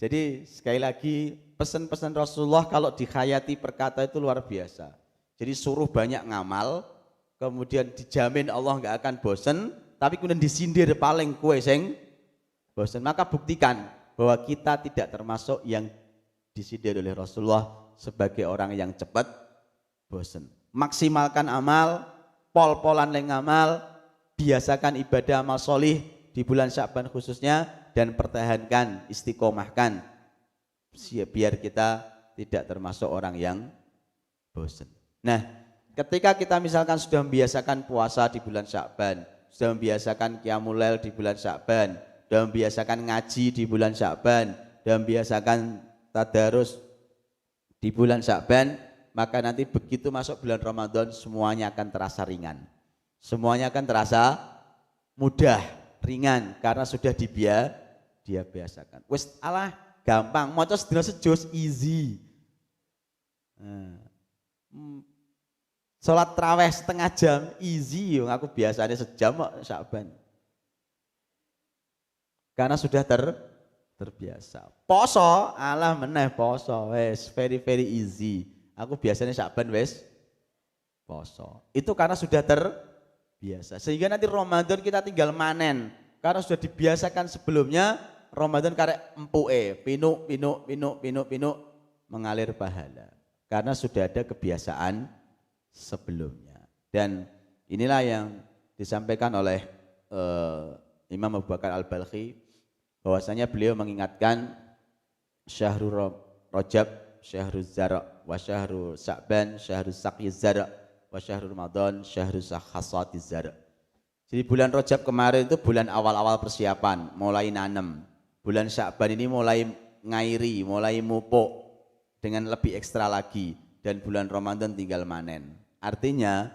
Jadi sekali lagi pesan-pesan Rasulullah kalau dikhayati perkata itu luar biasa. Jadi suruh banyak ngamal, kemudian dijamin Allah nggak akan bosen, tapi kemudian disindir paling kue sing bosen. Maka buktikan bahwa kita tidak termasuk yang disindir oleh Rasulullah sebagai orang yang cepat bosen. Maksimalkan amal, pol-polan leng amal, biasakan ibadah amal solih di bulan Sya'ban khususnya, dan pertahankan, istiqomahkan biar kita tidak termasuk orang yang bosan. Nah, ketika kita misalkan sudah membiasakan puasa di bulan Sya'ban, sudah membiasakan qiyamul lail di bulan Sya'ban, sudah membiasakan ngaji di bulan Sya'ban, sudah membiasakan tadarus di bulan Sya'ban, maka nanti begitu masuk bulan Ramadan semuanya akan terasa ringan. Semuanya akan terasa mudah, ringan karena sudah dia biasakan. Wis alah gampang, maca sedina sejus easy. Salat traweh setengah jam easy, aku biasanya sejam kok Sya'ban. Karena sudah terbiasa. Poso, alah meneh poso, wes very easy. Aku biasanya Sya'ban wes poso. Itu karena sudah terbiasa. Sehingga nanti Ramadan kita tinggal manen. Karena sudah dibiasakan sebelumnya, Ramadan karek empuke, pinuk mengalir pahala. Karena sudah ada kebiasaan sebelumnya. Dan inilah yang disampaikan oleh Imam Abu Bakar Al-Balkhi, bahwasanya beliau mengingatkan Syahrul Rajab, Syahrul Zara', wa Syahrul Sya'ban, Syahrul Saqyiz Zara', wa Syahrul Ramadan, Syahrul Khasatiz Zara'. Jadi bulan Rajab kemarin itu bulan awal-awal persiapan, mulai nanem. Bulan Sya'ban ini mulai ngairi, mulai mupuk dengan lebih ekstra lagi, dan bulan Ramadan tinggal manen. Artinya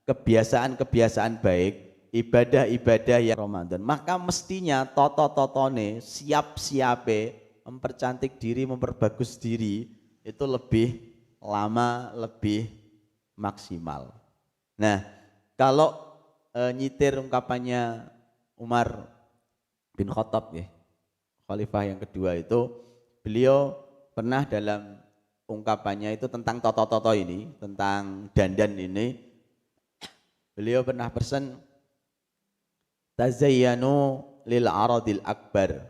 kebiasaan-kebiasaan baik, ibadah-ibadah yang Ramadan, maka mestinya toto-totone, siap-siape, mempercantik diri, memperbagus diri itu lebih lama, lebih maksimal. Nah, kalau nyitir ungkapannya Umar bin Khattab ya, khalifah yang kedua itu, beliau pernah dalam ungkapannya itu tentang toto-toto ini, tentang dandan ini, beliau pernah pesan, tazayyanu lil aradil akbar,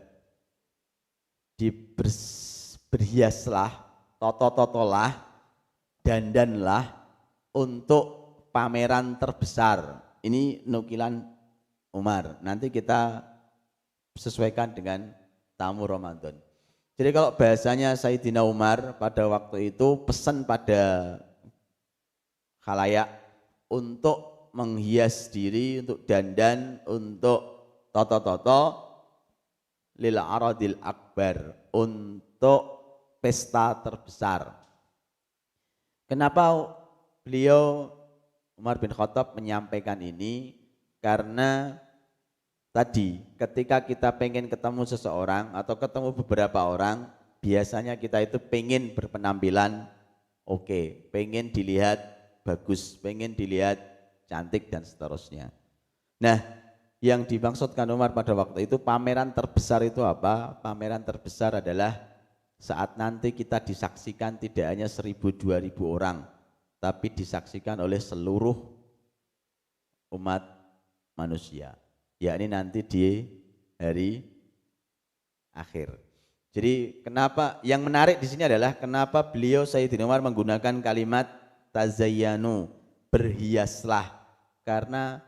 berhiaslah, toto-totolah, dandanlah untuk pameran terbesar. Ini nukilan Umar, nanti kita sesuaikan dengan tamu Ramadan. Jadi kalau bahasanya Sayyidina Umar pada waktu itu pesan pada khalayak untuk menghias diri, untuk dandan, untuk toto-toto lil aradil akbar, untuk pesta terbesar. Kenapa beliau Umar bin Khattab menyampaikan ini? Karena tadi ketika kita pengen ketemu seseorang atau ketemu beberapa orang, biasanya kita itu pengen berpenampilan oke, pengen dilihat bagus, pengen dilihat cantik dan seterusnya. Nah, yang dimaksudkan Umar pada waktu itu pameran terbesar itu apa? Pameran terbesar adalah saat nanti kita disaksikan tidak hanya 1.000-2.000 orang, tapi disaksikan oleh seluruh umat manusia, yakni nanti di hari akhir. Jadi kenapa yang menarik di sini adalah kenapa beliau Sayyidina Umar menggunakan kalimat tazayyanu, berhiaslah, karena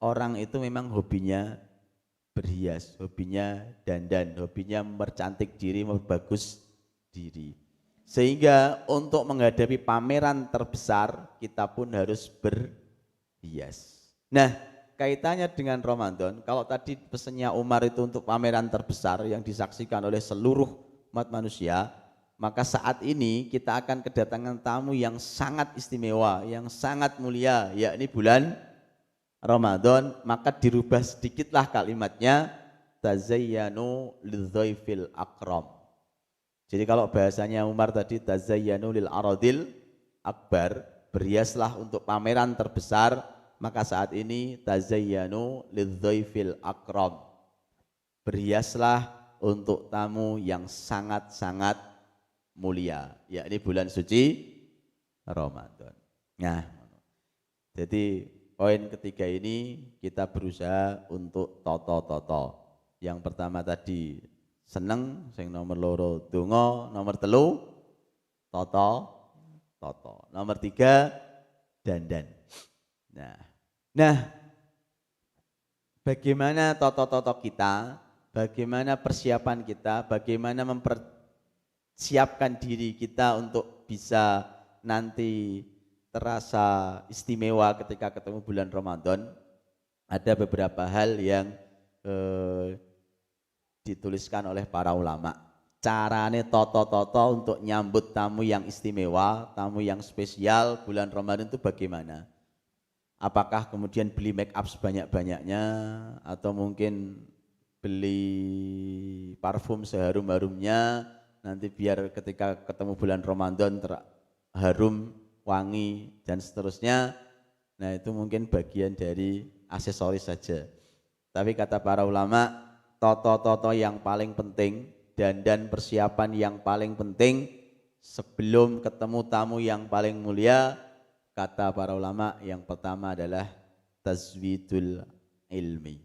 orang itu memang hobinya berhias, hobinya dandan, hobinya mempercantik diri, memperbagus diri. Sehingga untuk menghadapi pameran terbesar kita pun harus berhias. Nah, kaitannya dengan Ramadan, kalau tadi pesannya Umar itu untuk pameran terbesar yang disaksikan oleh seluruh umat manusia, maka saat ini kita akan kedatangan tamu yang sangat istimewa, yang sangat mulia, yakni bulan Ramadan. Maka dirubah sedikitlah kalimatnya, tazayyanu lidzaifil akram. Jadi kalau bahasanya Umar tadi, tazayyanu lil aradil akbar, berhiaslah untuk pameran terbesar, maka saat ini tazayyanu lidzaifil akram, berhiaslah untuk tamu yang sangat-sangat mulia, yakni bulan suci Ramadan. Nah, jadi poin ketiga ini kita berusaha untuk toto-toto. Yang pertama tadi seneng, sing nomor loro donga, nomor telu toto, nomor tiga dandan. Nah, bagaimana toto kita, bagaimana persiapan kita, bagaimana mempersiapkan diri kita untuk bisa nanti terasa istimewa ketika ketemu bulan Ramadan. Ada beberapa hal yang dituliskan oleh para ulama. Carane toto-toto untuk nyambut tamu yang istimewa, tamu yang spesial bulan Ramadan itu bagaimana? Apakah kemudian beli make up sebanyak-banyaknya, atau mungkin beli parfum seharum-harumnya, nanti biar ketika ketemu bulan Ramadan harum, wangi, dan seterusnya. Nah, itu mungkin bagian dari aksesoris saja. Tapi kata para ulama, toto-toto yang paling penting dan persiapan yang paling penting sebelum ketemu tamu yang paling mulia, kata para ulama, yang pertama adalah tazwidul ilmi,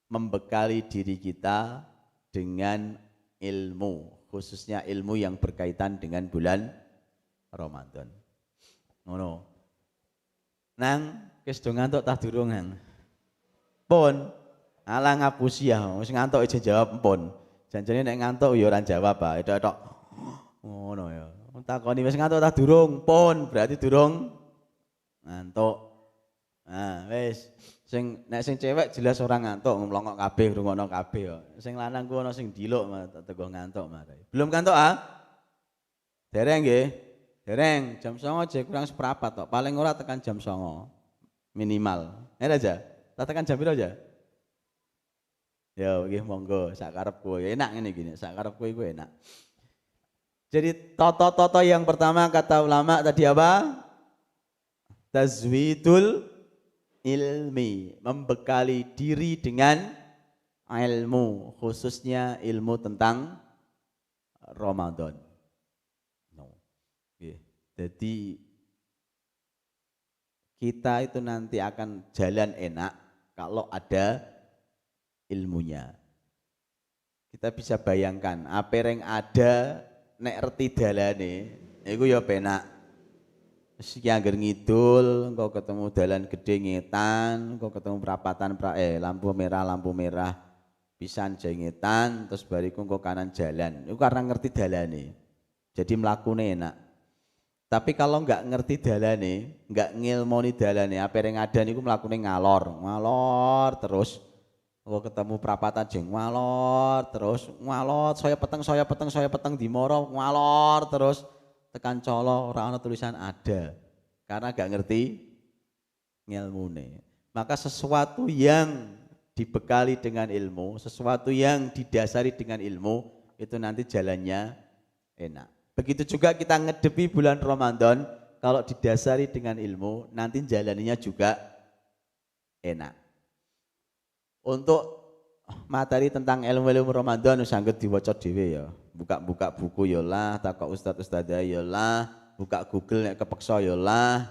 membekali diri kita dengan ilmu, khususnya ilmu yang berkaitan dengan bulan Ramadan. Ngono. Nang wis do ngantuk ta durung nang? Pun ala ngapusi ya, wis ngantuk aja jawab pun. Janjane nek ngantuk ya ora jawab bae, tok. Ngono ya. Takoni wis ngantuk ta durung? Pun, berarti durung ngantuk. Nah, wis nek sing cewek jelas ora ngantuk, nglongok kabeh, ngrungokno kabeh ya. Sing lanang ku ana sing diluk teko ngantuk marah. Belum ngantuk ah? Dereng nggih. Dereng, jam 09.00 aja kurang seprapat tok. Paling ora tekan jam 09.00 minimal. Nek aja. Tak tekan jam piro aja? Ya, nggih monggo, sak karepku. Enak ngene iki, sak karepku iku enak. Jadi toto-toto yang pertama kata ulama tadi apa? Tazwidul ilmi, membekali diri dengan ilmu, khususnya ilmu tentang Ramadan. Jadi kita itu nanti akan jalan enak kalau ada ilmunya. Kita bisa bayangkan apa yang ada nek reti dalane iku ya penak. Wis iki angger ngidul engko ketemu dalan gedhe ngetan, engko ketemu perapatan lampu merah pisan jengetan, terus bariku engko kanan jalan. Iku karena ngerti dalane. Jadi mlakune enak. Tapi kalau enggak ngerti dalane, enggak ngilmoni dalane, apa yang ada niku mlakune ngalor terus. Kalau ketemu perapatan jeng ngalor terus, saya peteng di moro ngalor terus, tekan colo ora ana tulisan ada. Karena enggak ngerti ngilmune. Maka sesuatu yang dibekali dengan ilmu, sesuatu yang didasari dengan ilmu, itu nanti jalannya enak. Begitu juga kita ngedepi bulan Ramadan, kalau didasari dengan ilmu, nanti jalannya juga enak. Untuk materi tentang ilmu-ilmu Ramadan sangat diwaca dhewe ya. Buka-buka buku ya lah, takok ustaz-ustadzah ya lah, buka Google nek kepeksa ya lah.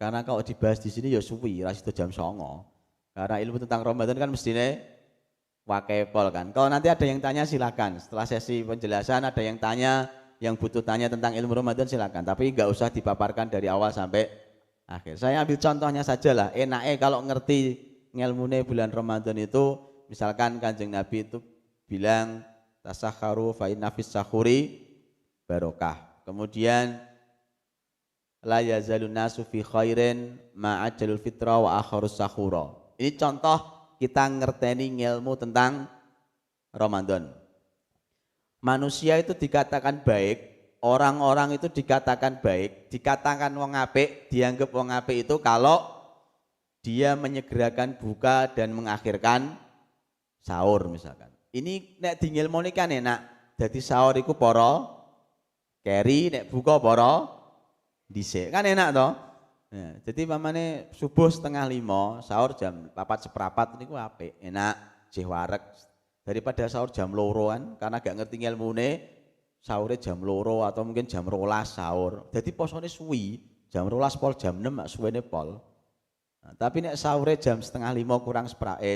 Karena kalau dibahas di sini ya suwi, ra sida jam 09.00. Karena ilmu tentang Ramadan kan mestine wakepol kan. Kalau nanti ada yang tanya silakan. Setelah sesi penjelasan ada yang tanya, yang butuh tanya tentang ilmu Ramadan silakan. Tapi enggak usah dipaparkan dari awal sampai akhir. Saya ambil contohnya saja lah. Enake kalau ngerti ngilmune bulan Ramadan itu, misalkan Kanjeng Nabi itu bilang tasakharu fa inna fis sahuri barokah. kemudian la yazalun nasu fi khairin ma'ajalul fitra wa akharus sahura. Ini contoh kita ngerteni ilmu tentang Ramadan. Manusia itu dikatakan baik, orang-orang itu dikatakan baik, dikatakan wong apik, dianggap wong apik itu kalau dia menyegerakan buka dan mengakhirkan sahur misalkan. Ini nek dingilmoni kan enak. Dadi sahur iku para keri, nek buka para dhisik. Kan enak toh? Ya, jadi pamane subuh 4:30, sahur jam 4:15 niku apik, enak, jeh wareg. Daripada sahur jam 2-an karena gak ngerti ilmune, sahurnya jam 2 atau mungkin jam 12 sahur. Jadi posone suwi, jam 12 pol jam 6 mak suwene pol. Nah, tapi nek sahurnya jam 4:30 kurang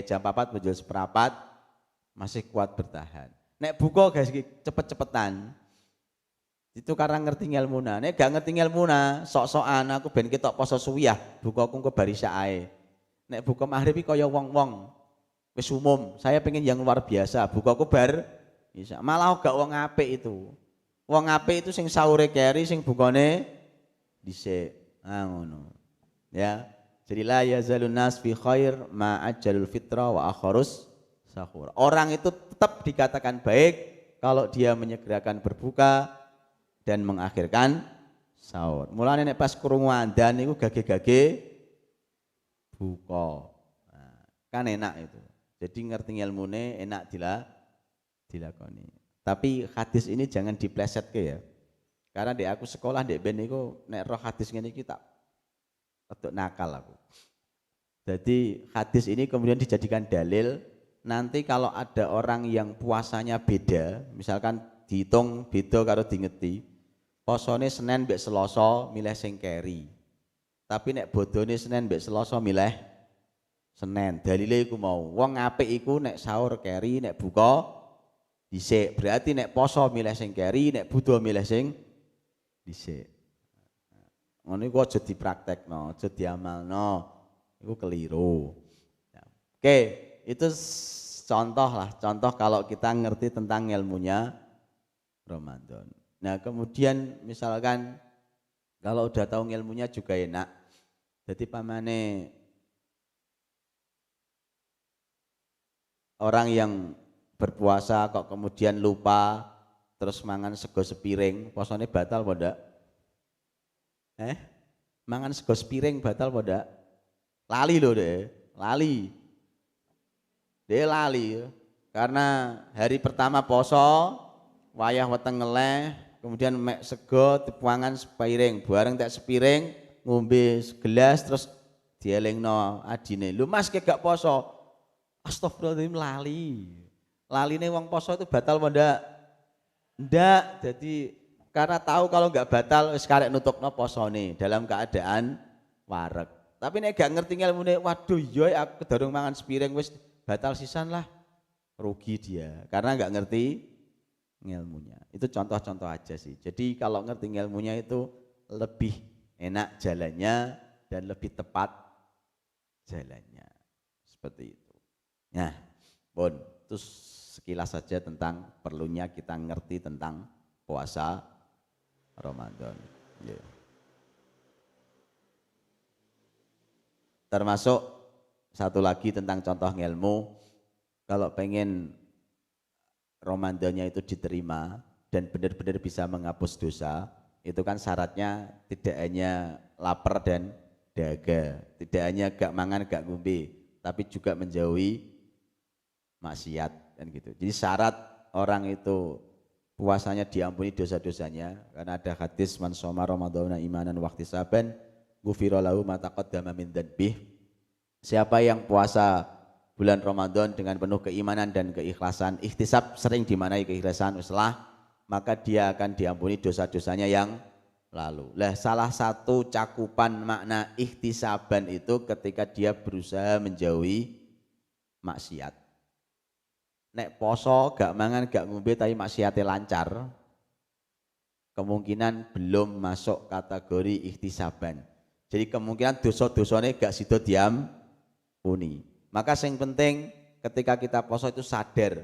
jam 4 menjual seperempat masih kuat bertahan. Nek buka guys cepet-cepetan. Itu karena ngerti ilmuna. Nek gak ngerti ilmuna, sok-sokan aku ben ketok poso suwi ya, buka aku engko barisa ae. Nek buka maghrib kaya wong-wong wis umum, saya pengen yang luar biasa, buka aku bar bisa. Malah gak wong apik itu. Wong apik itu sing sahure keri, sing bukane dhisik. Ah ngono. Ya. Jadi la yazalun nas fi khair ma ajalul fitra wa akharus sahur. Orang itu tetap dikatakan baik kalau dia menyegerakan berbuka dan mengakhirkan sahur. Mulane nek pas krungu adzan niku gage-gage buka. Nah, kan enak itu. Jadi ngerti ilmune enak dilakoni. Tapi hadis ini jangan diplesetke ya. Karena di aku sekolah di ben niku nek roh hadis ngene iki tak rada nakal aku. Jadi hadis ini kemudian dijadikan dalil nanti kalau ada orang yang puasanya beda, misalkan dihitung beda karo dingeti, posone Senin mbek Selasa milih sing keri. Tapi nek bodone Senin mbek Selasa milih Senin. Dalile iku mau wong apik iku nek sahur keri, nek buka dhisik. Berarti nek poso milih sing keri, nek budo milih sing dhisik. Ngono iku aja dipraktekno, aja diamalno. Iku keliru. Ya. Oke, itu contoh lah, contoh kalau kita ngerti tentang ilmunya Ramadan. Nah, kemudian misalkan kalau udah tahu ilmunya juga enak. Jadi pamane orang yang berpuasa kok kemudian lupa terus mangan sego sepiring, puasane batal apa ndak? Mangan sego sepiring batal apa ndak? Lali loh deh, lali. Dia lali karena hari pertama poso wayah weteng ngeleh, kemudian mek sego dipuangan sepiring, bareng tak sepiring ngombe segelas terus dielingno adine. Lu Mas gak poso. Astagfirullahaladzim lali. Laline wong poso itu batal apa ndak? Ndak. Jadi karena tahu kalau enggak batal wis karek nutupno posone dalam keadaan wareg. Tapi nek gak ngerti ilmune, waduh iya aku kedurung mangan sepiring wis batal sisan lah. Rugi dia karena enggak ngerti ilmunya. Itu contoh-contoh aja sih. Jadi kalau ngerti ilmunya itu lebih enak jalannya dan lebih tepat jalannya. Seperti itu. Nah, Bon, itu sekilas saja tentang perlunya kita ngerti tentang puasa Ramadan. Yeah. Termasuk satu lagi tentang contoh ilmu, kalau pengen Ramadannya itu diterima dan benar-benar bisa menghapus dosa, itu kan syaratnya tidak hanya lapar dan dahaga, tidak hanya gak mangan gak ngombe, tapi juga menjauhi maksiat kan gitu. Jadi syarat orang itu puasanya diampuni dosa-dosanya karena ada hadis man shoma ramadhana imanan wa ihtisaban ghufira lahu ma taqaddama min dzanbih. Siapa yang puasa bulan Ramadan dengan penuh keimanan dan keikhlasan, ihtisab sering dimaknai keikhlasan uslah, maka dia akan diampuni dosa-dosanya yang lalu. Lah salah satu cakupan makna ihtisaban itu ketika dia berusaha menjauhi maksiat. Nek poso gak mangan gak ngombe tapi maksiate lancar, kemungkinan belum masuk kategori ihtisaban. Jadi kemungkinan dosa-dosane gak sido diampuni. Maka yang penting ketika kita poso itu sadar,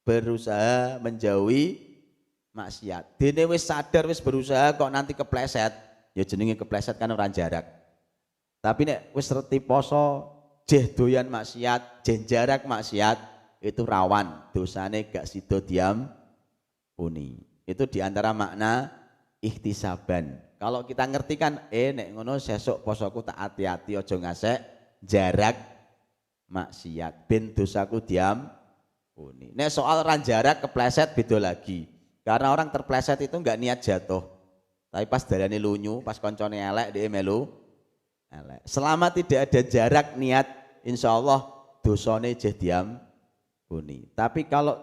berusaha menjauhi maksiat. Dene wis sadar, wis berusaha kok nanti kepleset, ya jenenge kepleset kan ora jarak. Tapi nek wis reti poso, jeh doyan maksiat, jeh jarak maksiat, itu rawan dosane gak sida diampuni. Itu diantara makna ihtisaban. Kalau kita ngerti kan, nek ngono sesuk posoku tak hati-hati aja ngasek jarak maksiat ben dosaku diampuni. Nek soal ran jarak kepleset beda lagi. Karena orang terpleset itu enggak niat jatuh. Tapi pas dalane lunyu, pas koncone elek dia melu elek. Selama tidak ada jarak niat, insyaallah dosane jeh diampuni. Tapi kalau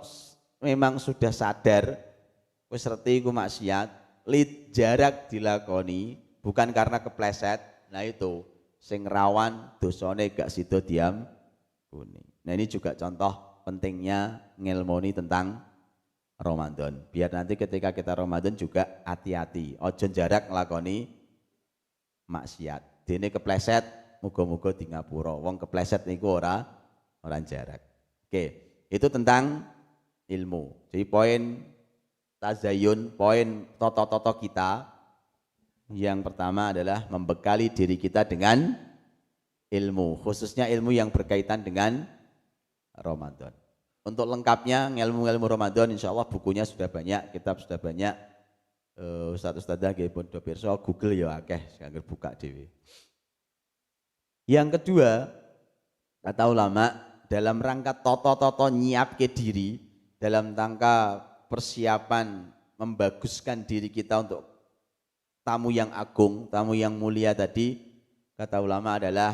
memang sudah sadar wis reti iku maksiat, lid jarak dilakoni bukan karena kepleset, nah itu sing rawan dosane gak sida diampuni. Nah ini juga contoh pentingnya ngelmoni tentang Ramadan. Biar nanti ketika kita Ramadan juga hati-hati, ojo jarak nglakoni maksiat. Dene kepleset muga-muga di ngapura. Wong kepleset niku ora jarak. Oke, itu tentang ilmu. Jadi poin tazayun, poin toto-toto kita yang pertama adalah membekali diri kita dengan ilmu, khususnya ilmu yang berkaitan dengan Ramadan. Untuk lengkapnya ilmu-ilmu Ramadan insya Allah bukunya sudah banyak, kitab sudah banyak. Ustadz-ustadzah nggih pun do pirsa, Google ya akeh angger buka dhewe. Yang kedua, kata ulama, dalam rangka toto-toto nyiapke diri, dalam rangka persiapan membaguskan diri kita untuk tamu yang agung, tamu yang mulia tadi, kata ulama adalah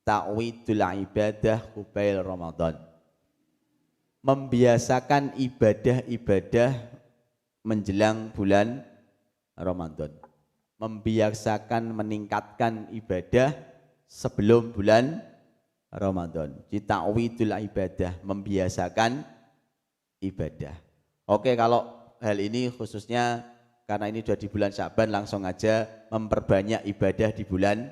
ta'widul ibadah qubail Ramadan. Membiasakan ibadah-ibadah menjelang bulan Ramadan. Membiasakan meningkatkan ibadah sebelum bulan Ramadan. Jadi ta'widul ibadah, membiasakan ibadah. Oke, kalau hal ini khususnya karena ini sudah di bulan Sya'ban, langsung aja memperbanyak ibadah di bulan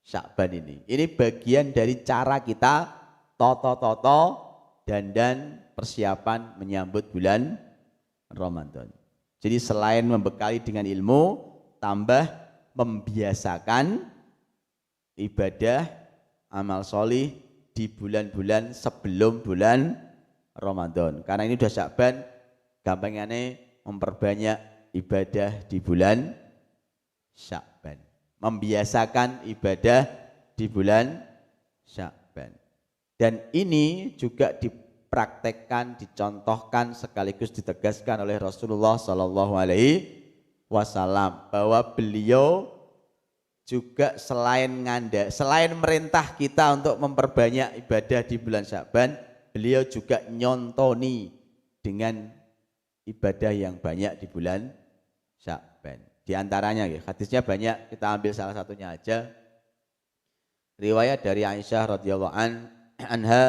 Sya'ban ini. Ini bagian dari cara kita toto-toto dan persiapan menyambut bulan Ramadan. Jadi selain membekali dengan ilmu, tambah membiasakan ibadah amal solih di bulan-bulan sebelum bulan Ramadan. Karena ini sudah Sya'ban, gampangnya memperbanyak ibadah di bulan Sya'ban. Membiasakan ibadah di bulan Sya'ban. Dan ini juga dipraktekkan, dicontohkan sekaligus ditegaskan oleh Rasulullah SAW bahwa beliau juga selain merintah kita untuk memperbanyak ibadah di bulan Sya'ban, beliau juga nyontoni dengan ibadah yang banyak di bulan Sya'ban. Di antaranya hadisnya banyak, kita ambil salah satunya aja. Riwayat dari Aisyah radhiyallahu anha,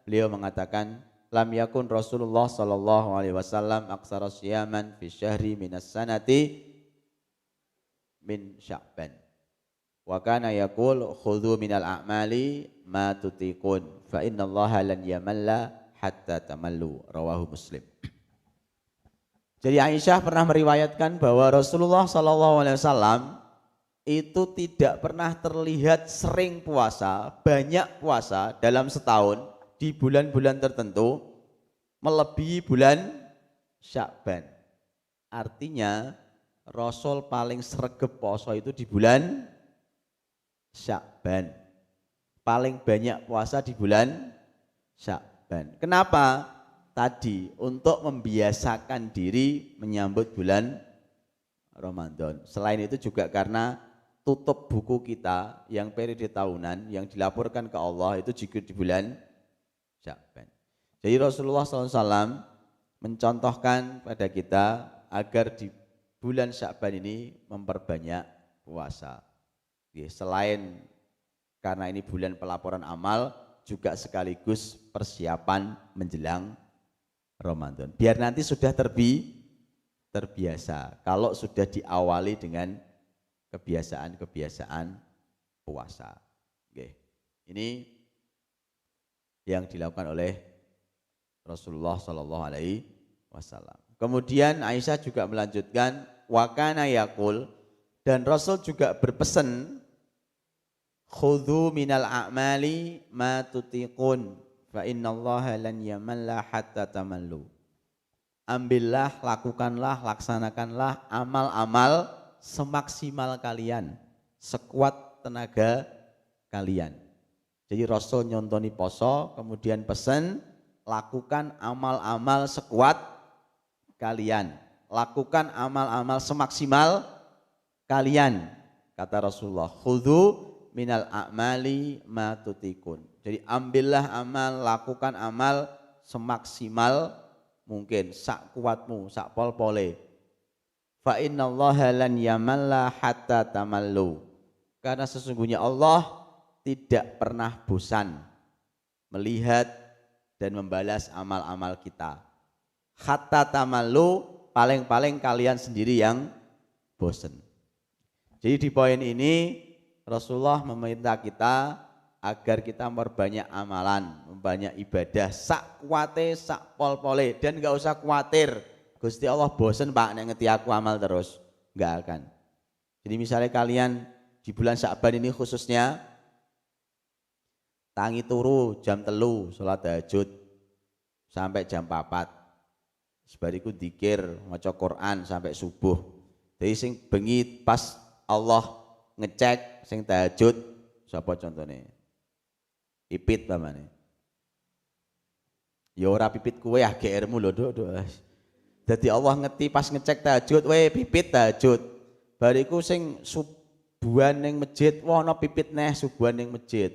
beliau mengatakan, lam yakun Rasulullah sallallahu alaihi wasallam aktsara siyaman fi syahri minas sanati min Sya'ban. Wa kana yaqul khudhu minal a'mali ma tutiqun fa innallaha lan yamalla hatta tamallu. Rawahu Muslim. Jadi Aisyah pernah meriwayatkan bahwa Rasulullah SAW itu tidak pernah terlihat sering puasa, banyak puasa dalam setahun di bulan-bulan tertentu melebihi bulan Sya'ban. Artinya Rasul paling sregep puasa itu di bulan Sya'ban. Paling banyak puasa di bulan Sya'ban. Kenapa? Tadi untuk membiasakan diri menyambut bulan Ramadan. Selain itu juga karena tutup buku kita yang periode tahunan yang dilaporkan ke Allah itu juga di bulan Sya'ban. Jadi Rasulullah SAW mencontohkan pada kita agar di bulan Sya'ban ini memperbanyak puasa. Selain karena ini bulan pelaporan amal, juga sekaligus persiapan menjelang Ramadan. Biar nanti sudah terbiasa. Kalau sudah diawali dengan kebiasaan-kebiasaan puasa. Oke. Ini yang dilakukan oleh Rasulullah SAW. Kemudian Aisyah juga melanjutkan, wa kana yaqul, dan Rasul juga berpesan, khudhu minal a'mali ma tutiqun fa innallaha lan yamalla hatta tamallu. Ambillah, lakukanlah, laksanakanlah amal-amal semaksimal kalian, sekuat tenaga kalian. Jadi Rasul nyontoni poso, kemudian pesan, lakukan amal-amal sekuat kalian, lakukan amal-amal semaksimal kalian, kata Rasulullah, khudhu minal a'mali ma tutikun. Jadi ambillah amal, lakukan amal semaksimal mungkin, sak kuatmu, sak pol-pole. Fa innallaha lan yamalla hatta tamallu. Karena sesungguhnya Allah tidak pernah bosan melihat dan membalas amal-amal kita. Hatta tamallu, paling-paling kalian sendiri yang bosan. Jadi di poin ini Rasulullah meminta kita agar kita memperbanyak amalan, memperbanyak ibadah, sak kuate, sak pol-pole, dan enggak usah khawatir Gusti Allah bosen Pak nek ngeti aku amal terus, enggak akan. Jadi misalnya kalian di bulan Sya'ban ini khususnya tangi turu jam 3 salat tahajud sampai jam 4. Sebariku dzikir maca Quran sampai subuh. Jadi sing bengi pas Allah ngecek sing tahajud sapa contohnya? Pipit pamane. Ya ora pipit kowe ah GR-mu lho, Duk. Dadi Allah ngeti pas ngecek tahajud, we pipit tahajud. Bariku sing subuhan ning masjid, wah ana pipit neh subuhan ning masjid.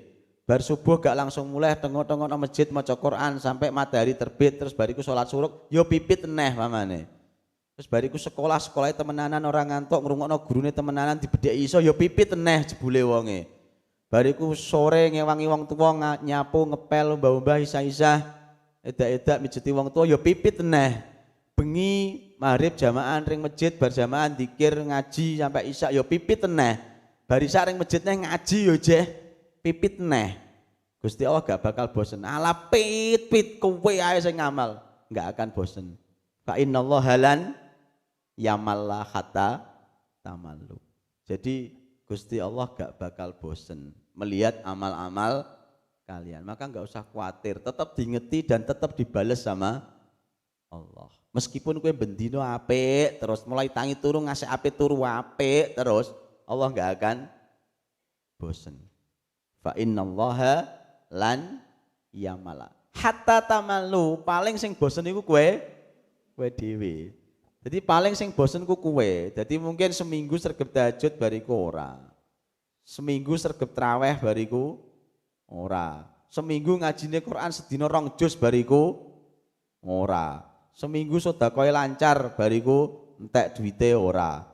Bar subuh gak langsung mulai tengok-tengok nang masjid maca Quran sampai matahari terbit, terus bariku salat suruk, yo pipit neh pamane. Terus bariku sekolahnya temenanan orang ngantuk ngrungokno gurune temenanan dibedheki iso yo pipit neh jebule wonge. Bariku sore ngewangi wong tuwa nyapu ngepel mbah-mbah isa-isa edak-edak mijeti wong tuwa yo pipit neh. Bengi maghrib jamaah ring masjid bar jamaah dzikir ngaji sampai isya yo pipit neh. Bar isya ring masjid neh ngaji yo jeh pipit neh. Gusti Allah gak bakal bosen. Ala pit kowe ae sing ngamal, enggak akan bosen. Fa innallaha lan yamalla hatta tamallu. Jadi Gusti Allah gak bakal bosen melihat amal-amal kalian. Maka enggak usah khawatir, tetap diingeti dan tetap dibales sama Allah. Meskipun kowe bendino apik terus mulai tangi turu ngasih apik turu apik terus, Allah enggak akan bosen. Fa innallaha lan yamala hatta tamallu, paling sing bosen iku kowe dhewe. Jadi paling sing bosen ku kowe. Jadi mungkin seminggu sregep tahajud bariku ora. Seminggu sregep traweh bariku ora. Seminggu ngajine Quran sedina 2 juz bariku ora. Seminggu sedekah lancar bariku entek duwite ora.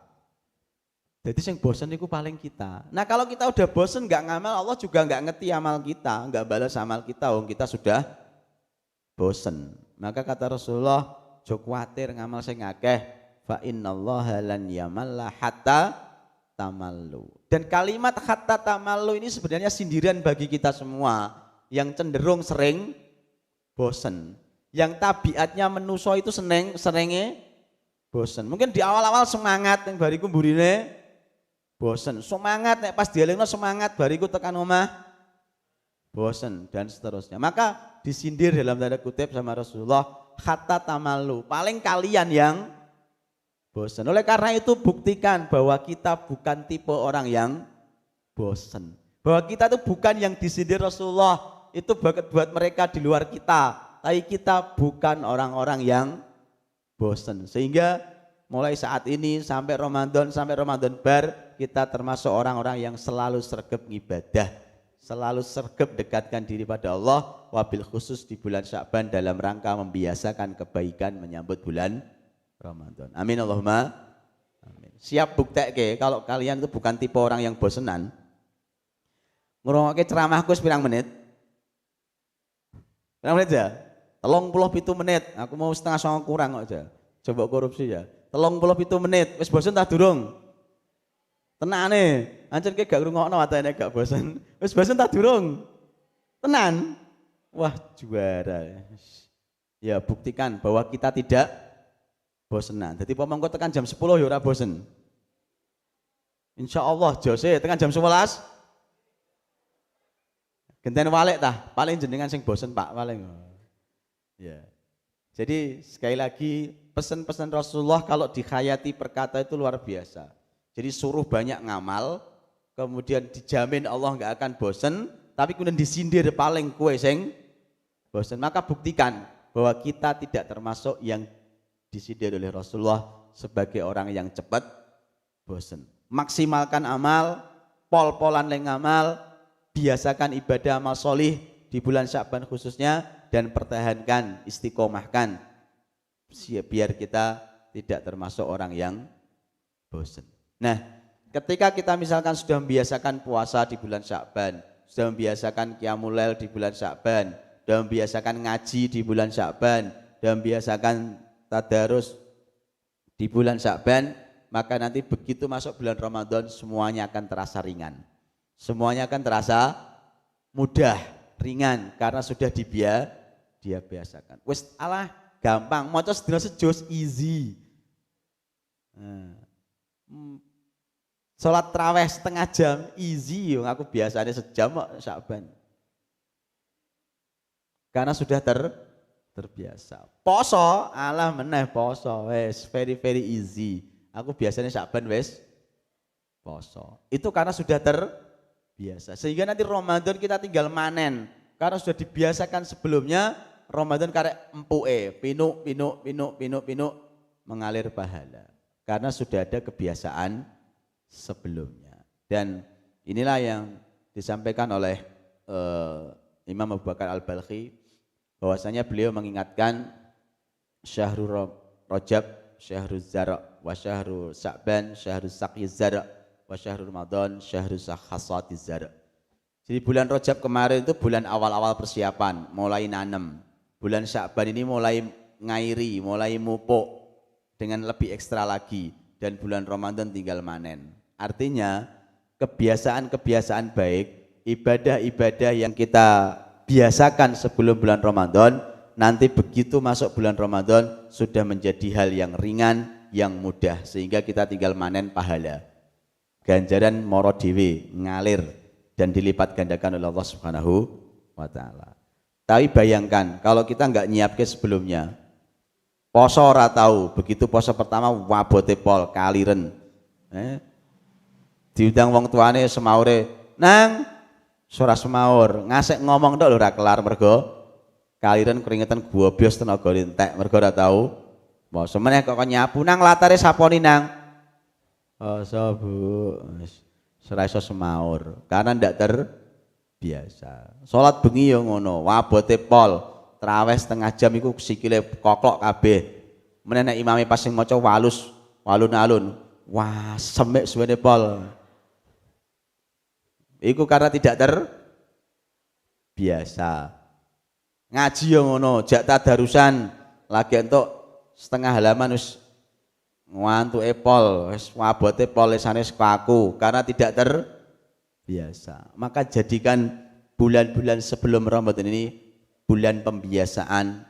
Jadi yang bosan itu paling kita. Nah kalau kita udah bosan nggak ngamal, Allah juga nggak ngerti amal kita, nggak balas amal kita, kita sudah bosan. Maka kata Rasulullah, jo kuatir ngamal sing akeh, fa innallaha lan yamalla hatta tamallu. Dan kalimat hatta tamallu ini sebenarnya sindiran bagi kita semua yang cenderung sering bosan. Yang tabiatnya menuso itu seringnya bosan. Mungkin di awal-awal semangat yang bariku burine bosen, semangat nek pas dielingno semangat bariku tekan omah bosen dan seterusnya. Maka disindir dalam tanda kutip sama Rasulullah, hatta tamallu, paling kalian yang bosen. Oleh karena itu buktikan bahwa kita bukan tipe orang yang bosen. Bahwa kita itu bukan yang disindir Rasulullah, itu buat mereka di luar kita. Tapi kita bukan orang-orang yang bosen. Sehingga mulai saat ini sampai Ramadan bar, kita termasuk orang-orang yang selalu sregep ngibadah, selalu sregep dekatkan diri pada Allah, wabil khusus di bulan Sya'ban dalam rangka membiasakan kebaikan menyambut bulan Ramadan. Amin Allahumma amin. Siap bukteke kalau kalian itu bukan tipe orang yang bosenan. Ngrungokke ceramahku sepirang menit? Pirang menit ya? 37 menit. Aku mau setengah songo kurang kok aja. Coba korupsi ya. 37 menit. Wis bosen tak durung? Tenane, ancen gak ngrungokno atene gak bosen. Wis bosen tak durung? Tenan? Wah, juara. Ya, buktikan bahwa kita tidak bosenan. Jadi pomongko tekan jam 10 ya ora bosen. Insyaallah jose tekan jam 11. Genten walik tah, paling jenengan sing bosen Pak paling. Ya. Jadi sekali lagi pesan-pesan Rasulullah kalau dikhayati perkata itu luar biasa. Jadi suruh banyak ngamal, kemudian dijamin Allah nggak akan bosen, tapi kemudian disindir paling kue sing bosen. Maka buktikan bahwa kita tidak termasuk yang disindir oleh Rasulullah sebagai orang yang cepat bosen. Maksimalkan amal, pol-polan leng amal, biasakan ibadah amal solih di bulan Sya'ban khususnya, dan pertahankan, istiqomahkan biar kita tidak termasuk orang yang bosan. Nah, ketika kita misalkan sudah membiasakan puasa di bulan Sya'ban, sudah membiasakan qiyamul lail di bulan Sya'ban, sudah membiasakan ngaji di bulan Sya'ban, sudah membiasakan tadarus di bulan Sya'ban, maka nanti begitu masuk bulan Ramadan semuanya akan terasa ringan. Semuanya akan terasa mudah, ringan karena sudah dibiasakan. Wis alah gampang, maca sedina sejus easy. Salat tarawih setengah jam easy, aku biasanya sejam kok Sya'ban. Karena sudah terbiasa. Poso, alah meneh poso, wes very easy. Aku biasanya Sya'ban wes poso. Itu karena sudah terbiasa. Sehingga nanti Ramadan kita tinggal manen. Karena sudah dibiasakan sebelumnya, Ramadan karek empuke, pinuk mengalir pahala. Karena sudah ada kebiasaan sebelumnya. Dan inilah yang disampaikan oleh Imam Abu Bakar Al-Balkhi, bahwasanya beliau mengingatkan Syahrul Rajab, Syahrul Zara' wa Syahrul Sya'ban, Syahrul Saqyiz Zara' wa Syahrul Ramadan, Syahrul Hasatiz Zara'. Jadi bulan Rajab kemarin itu bulan awal-awal persiapan, mulai nanem. Bulan Sya'ban ini mulai ngairi, mulai mupuk dengan lebih ekstra lagi. Dan bulan Ramadan tinggal manen. Artinya kebiasaan-kebiasaan baik, ibadah-ibadah yang kita biasakan sebelum bulan Ramadan, nanti begitu masuk bulan Ramadan sudah menjadi hal yang ringan, yang mudah, sehingga kita tinggal manen pahala. Ganjaran moro dhewe ngalir dan dilipat gandakan oleh Allah Subhanahu wa taala. Tapi bayangkan kalau kita enggak nyiapke sebelumnya. Poso ora tahu, begitu poso pertama wabote pol kaliren. Diundang wong tuane semaure, "Nang, ora semaur, ngasek ngomong tok lho ora kelar mergo kaliren keringetan gwobyos tenaga entek mergo ora tahu. Poso meneh kok nyapu nang latare saponi nang. Poso Bu, ora iso semaur karena ndak terbiasa. Salat bengi ya ngono, wabote pol. Tarawih setengah jam iku sikile koklok kabeh. Meneh nek imame pas sing maca walun-alun. Wah, semek suwene pol. Iku karena tidak terbiasa. Ngaji ya ngono, jak tadarusan lagi entuk setengah halaman wis ngantuke pol, wis wabote pol lesane sekaku karena tidak terbiasa. Maka jadikan bulan-bulan sebelum Ramadan ini bulan pembiasaan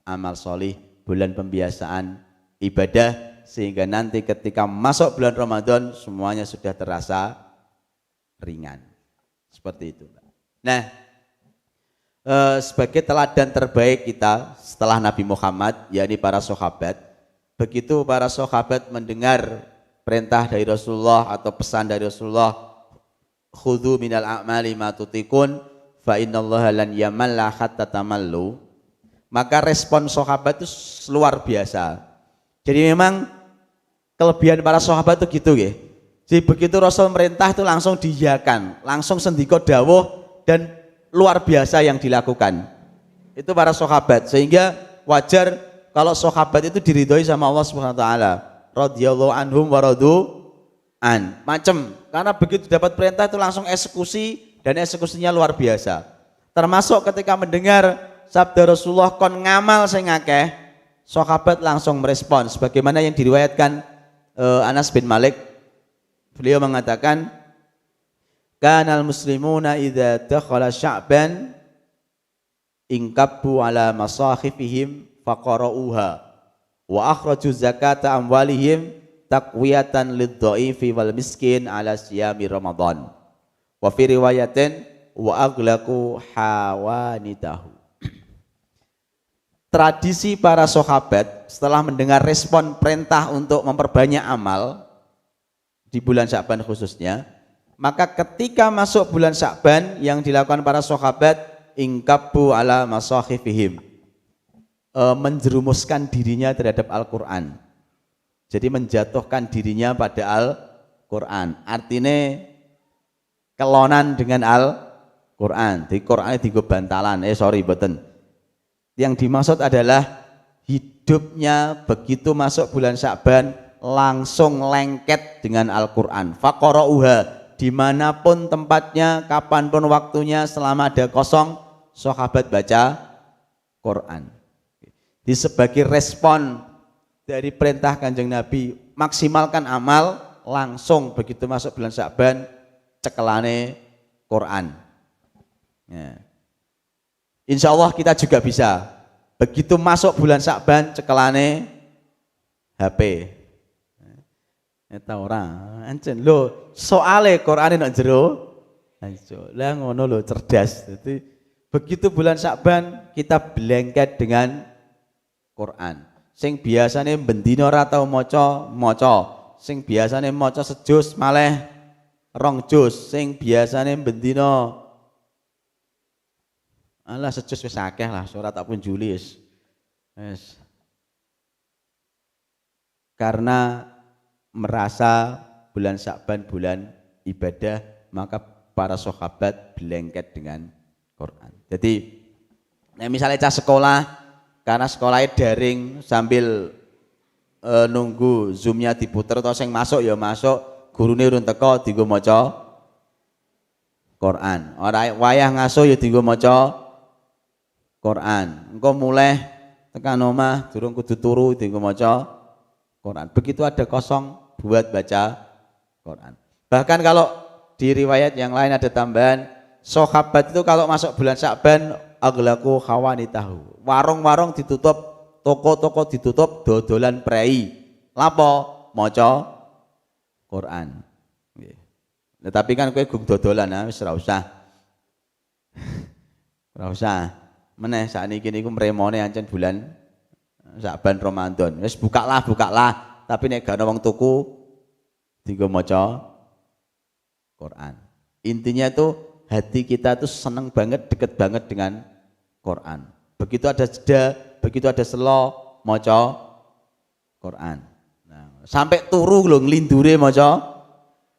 amal solih, bulan pembiasaan ibadah, sehingga nanti ketika masuk bulan Ramadan semuanya sudah terasa ringan. Seperti itu. Nah, sebagai teladan terbaik kita setelah Nabi Muhammad, yakni para sahabat, begitu para sahabat mendengar perintah dari Rasulullah atau pesan dari Rasulullah, khudhu minal a'mali ma tutikun fa innallaha lan yamalla hatta tamallu, maka respon sahabat itu luar biasa. Jadi memang kelebihan para sahabat itu gitu ya. Jadi begitu Rasul merintah itu langsung diiyakan, langsung sendika dawuh dan luar biasa yang dilakukan. Itu para sahabat, sehingga wajar kalau sahabat itu diridhoi sama Allah Subhanahu wa taala. Radhiyallahu anhum wa radu an. Macem, karena begitu dapat perintah itu langsung eksekusi. Dan eksekusinya luar biasa. Termasuk ketika mendengar sabda Rasulullah kon ngamal sing akeh, sahabat langsung merespon sebagaimana yang diriwayatkan Anas bin Malik. Beliau mengatakan, "Kanal muslimuna idza dakhala Sya'ban ingkabbu ala masahifihim faqara'uha wa akhraju zakata amwalihim taqwiyatan lidh-dhaifi wal miskin ala siyami Ramadan. Wa fi riwayatin wa aghlaqu hawanitahu. Tradisi para sahabat setelah mendengar respon perintah untuk memperbanyak amal di bulan Sya'ban khususnya, maka ketika masuk bulan Sya'ban yang dilakukan para sahabat ingkabbu ala masahifihim, menjerumuskan dirinya terhadap Al-Qur'an. Jadi menjatuhkan dirinya pada Al-Qur'an. Artinya kelonan dengan Al-Qur'an. Di Qur'ane dienggo bantalan. Boten. Yang dimaksud adalah hidupnya begitu masuk bulan Sya'ban langsung lengket dengan Al-Quran. Faqara'uha, dimanapun tempatnya, kapanpun waktunya, selama ada kosong, sahabat baca Quran. Di sebagai respon dari perintah Kanjeng Nabi, maksimalkan amal, langsung begitu masuk bulan Sya'ban, cekelane Quran. Ya. Insya Allah kita juga bisa. Begitu masuk bulan Sya'ban, cekelane HP. Eta ora, ancen lho, soale Qur'ane nek jero. Lah ngono lho, cerdas. Jadi begitu bulan Sya'ban kita blengket dengan Quran. Sing biasane bendina ora tau maca, maca. Sing biasane maca sejus malih 2 juz. Sing biasane bendina alah sejus wis akeh lah, surat tak pun Julis. Yes. Karena merasa bulan Sya'ban bulan ibadah, maka para sahabat blengket dengan Quran. Jadi misalnya cah sekolah, karena sekolahnya daring sambil nunggu zoomnya diputer atau sing masuk ya masuk, gurune urun teko dienggo maca Quran. Ora wayah ngaso ya dienggo maca Quran. Engko mulai tekan omah durung kudu turu dienggo maca Quran. Begitu ada kosong buat baca Quran. Bahkan kalau di riwayat yang lain ada tambahan, sahabat itu kalau masuk bulan Sya'ban aghlaqu hawanitahu. Warung-warung ditutup, toko-toko ditutup, dodolan prei. Lapo? Maca Quran. Nggih. Nah, tapi kan kowe gum dodolan wis ora usah. Ora usah. Meneh sakniki niku mremone ancen bulan Sya'ban Ramadan. Wis bukalah, tapi nek gak ana wong tuku dienggo maca Quran. Intinya itu hati kita tuh seneng banget, deket banget dengan Quran. Begitu ada jeda, begitu ada selo maca Quran. Nah, sampai turu lho nglindure maca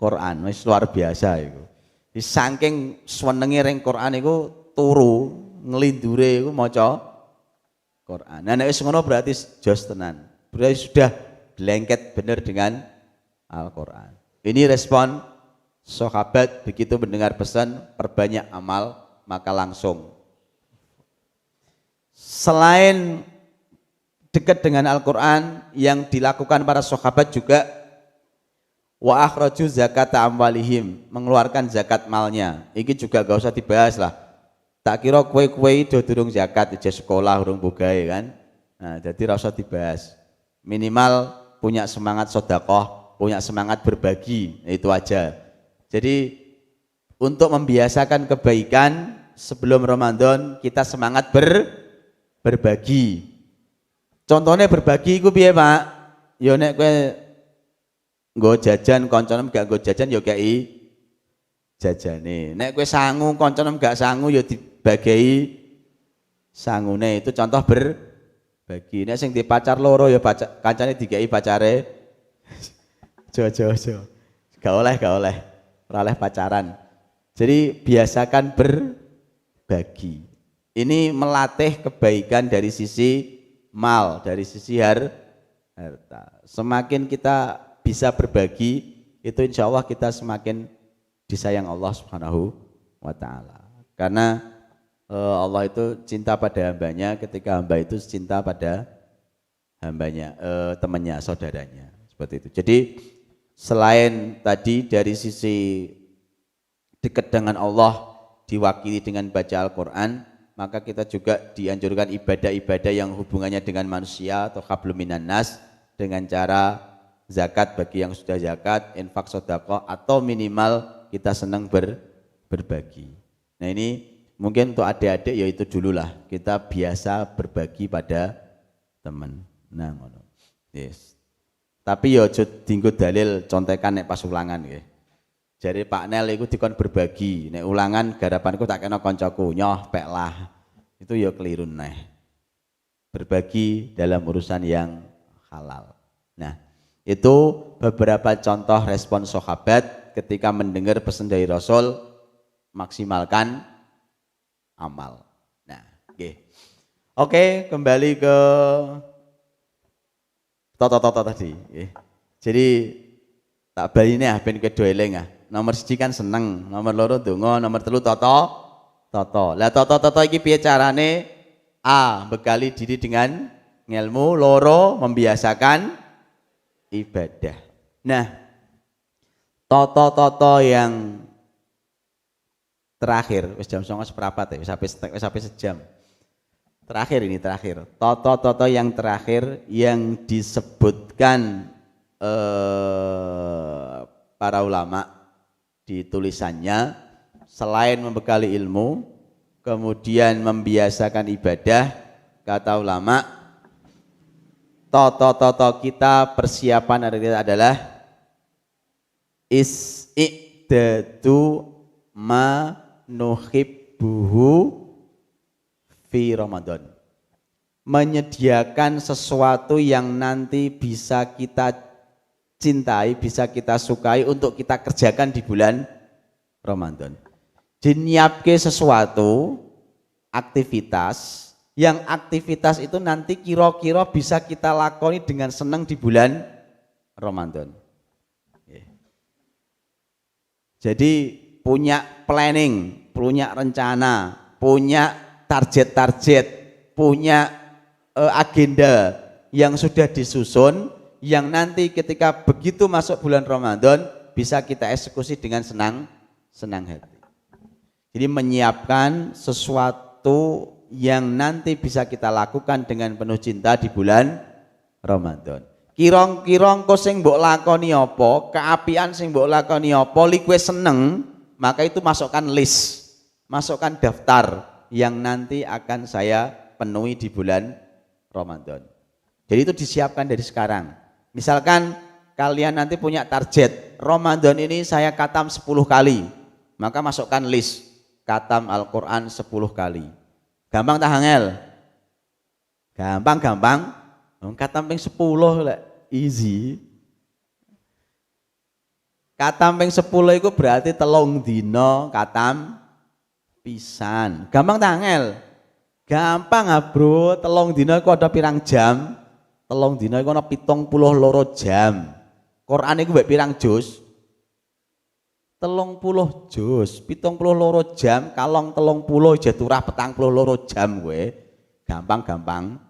Quran. Wis luar biasa iku. Saking senenge ring Quran iku turu ngelindure iku maca Quran. Nah nek wis ngono berarti jos tenan. Berarti sudah blengket bener dengan Al-Qur'an. Ini respon sahabat begitu mendengar pesan perbanyak amal, maka langsung. Selain dekat dengan Al-Qur'an, yang dilakukan para sahabat juga wa akhraju zakata amwalihim, mengeluarkan zakat malnya. Ini juga gak usah dibahas lah. Tak kira kue-kue itu durung zakat, aja sekolah urung bogahe kan. Nah, jadi ora usah dibahas. Minimal punya semangat sedekah, punya semangat berbagi, itu aja. Jadi untuk membiasakan kebaikan sebelum Ramadan kita semangat berbagi. Contohnya berbagi iku piye, Pak? Ya nek kowe nggo jajan kancanem gak nggo jajan ya kei jajane. Nek kowe sangu kancanem gak sangu ya dibagi sangune. Itu contoh berbagi. Nek sing di pacar loro ya kancane dikei pacare. Jo. Gak oleh. Ora oleh pacaran. Jadi biasakan berbagi. Ini melatih kebaikan dari sisi mal, dari sisi harta. Semakin kita bisa berbagi, itu insya Allah kita semakin disayang Allah Subhanahu wa ta'ala. Karena Allah itu cinta pada hambanya ketika hamba itu cinta pada hambanya, temannya, saudaranya. Seperti itu. Jadi selain tadi dari sisi dekat dengan Allah diwakili dengan baca Al-Quran, maka kita juga dianjurkan ibadah-ibadah yang hubungannya dengan manusia atau hablum minan nas dengan cara zakat bagi yang sudah zakat, infak sedekah atau minimal kita senang berbagi. Nah ini mungkin untuk adik-adik ya itu dululah kita biasa berbagi pada teman. Nah ngono. Yes. Tapi ya aja dienggo dalil contekan nek pas ulangan nggih. Jare Pak Nel iku dikon berbagi, nek ulangan garapanku tak kena koncoku, nyoh pek lah. Itu ya keliru neh. Berbagi dalam urusan yang halal. Nah, itu beberapa contoh respon sahabat ketika mendengar pesan dari Rasul, maksimalkan amal. Nah, Oke, kembali ke toto tadi. Jadi tak bali nih ben kedo eling ah. Nomor 1 kan seneng, nomor 2 donga, nomor 3 toto. Lah toto iki piye carane? A, bekali diri dengan ilmu, 2 membiasakan ibadah. Nah, toto yang terakhir, wis jam 09.00 ya, wis sampai sejam. Terakhir. Toto yang terakhir yang disebutkan para ulama di tulisannya, selain membekali ilmu, kemudian membiasakan ibadah, kata ulama, toto kita persiapan adalah is'idatu ma nuhibbuhu fi Ramadan. Menyediakan sesuatu yang nanti bisa kita cintai, bisa kita sukai untuk kita kerjakan di bulan Ramadan. Nyiapke sesuatu, aktivitas, yang aktivitas itu nanti kira-kira bisa kita lakoni dengan senang di bulan Ramadan. Jadi punya planning, punya rencana, punya target-target, punya agenda yang sudah disusun, yang nanti ketika begitu masuk bulan Ramadan bisa kita eksekusi dengan senang hati. Jadi menyiapkan sesuatu yang nanti bisa kita lakukan dengan penuh cinta di bulan Ramadan. Kirong-kirong kok sing mbok lakoni apa, keapian sing mbok lakoni apa, kowe seneng, maka itu masukkan list, masukkan daftar yang nanti akan saya penuhi di bulan Ramadan. Jadi itu disiapkan dari sekarang. Misalkan kalian nanti punya target, Ramadan ini saya khatam 10 kali, maka masukkan list, khatam Al-Quran 10 kali. Gampang tak angel? Gampang. Khatam ping 10 lek easy. Khatam ping 10 itu berarti 3 dina khatam pisan. Gampang tak angel? Gampang bro, 3 dina iku ada pirang jam? 3 dina iku ana 72 jam. Quran iku mbek pirang juz? 30 juz, 72 jam, kalong 30 jaturah 42 jam kowe. Gampang.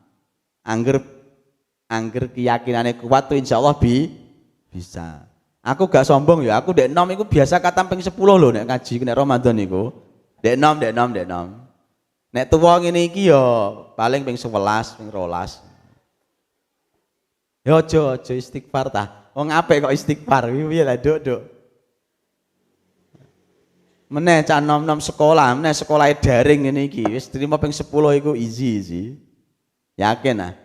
Angger keyakinane kuat tuh insyaallah bisa. Aku gak sombong ya, aku dek nom iku biasa khatam ping 10 lho nek ngaji nek Ramadan iku. Dek nom. Nek tuwa ngene iki ya paling ping 11, ping 12. Ya aja istighfar ta. Wong apik kok istighfar. Piye lah, Duk. Meneh cah nom-nom sekolah, meneh sekolah daring ngene iki wis trimo ping 10 iku easy. Yakin ah.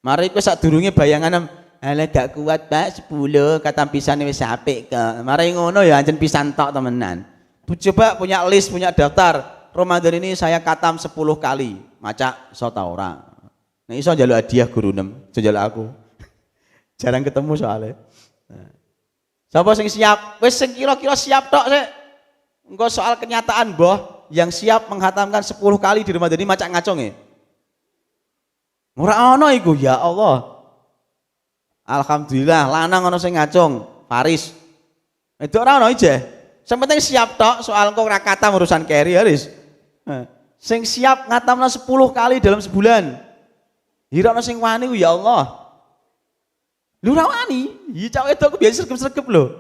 Mari kowe sadurunge bayangan ala gak kuat Pak 10 kata pisane wis apik kok. Mari ngono ya ancen pisan tok temenan. Coba punya list, punya daftar. Ramadan ini saya khatam 10 kali. Maca iso ta ora? Nek iso njaluk hadiah guru 6, aja njaluk aku. Jarang ketemu soalnya. Sapa sing siap? Wis sing kira-kira siap tok sik. Engko soal kenyataan boh yang siap menghatamkan 10 kali di Ramadan ini maca ngacung ya. Ora ana iku ya Allah. Alhamdulillah lanang ana sing ngacung, Faris. Itu ora ana ijeh. Sing penting siap tok soal engko ora katam urusan keri Haris. Sing siap ngatamna 10 kali dalam sebulan. Ira ana sing wani ku ya Allah. Lu ora wani, ya cak wedok biasa sregep-sregep lho.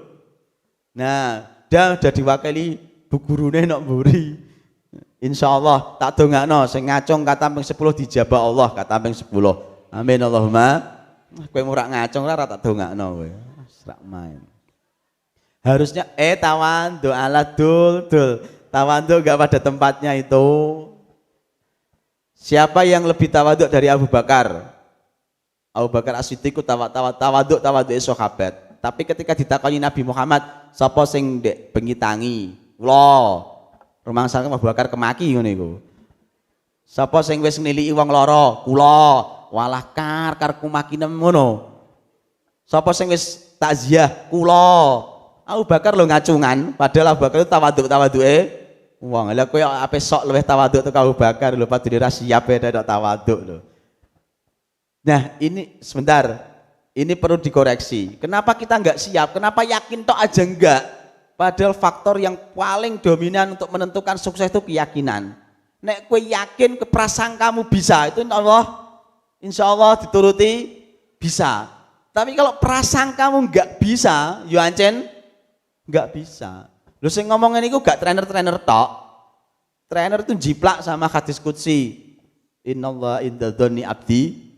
Nah, udah diwakili bu gurune nok mburi. Insyaallah tak dongakno sing ngacung kata ping 10 dijabah Allah kata ping 10. Amin Allahumma. Kowe murak ngacung ora tak dongakno kowe. Ora main. Harusnya tawadhu ala dul. Tawadhu enggak pada tempatnya itu. Siapa yang lebih tawadhu dari Abu Bakar? Abu Bakar As-Siddiq tawadhu sahabat. Tapi ketika ditakoni Nabi Muhammad, sapa sing ndek bengi tangi? Kula. Rumangsane Abu Bakar kemaki ngono iku. Sapa sing wis niliki wong lara? Kula. Walah kar kumaki ngono. Sapa sing wis takziah? Kula. Abu Bakar lo ngacungan, padahal Abu Bakar itu tawadhuke wong. Lah kowe ape sok luwih tawadhu to Abu Bakar lho padahal ra siap dak tawadhu lho. Nah, ini sebentar. Ini perlu dikoreksi. Kenapa kita enggak siap? Kenapa yakin tok aja enggak? Padahal faktor yang paling dominan untuk menentukan sukses itu keyakinan. Nek kowe yakin keprasangkamu bisa, itu insya Allah dituruti bisa. Tapi kalau prasangkamu enggak bisa, yo ancen enggak bisa. Lu sing ngomongin itu gak trainer tok. Trainer itu jiplak sama hadis qudsi. Innallaha inda dzanni abdi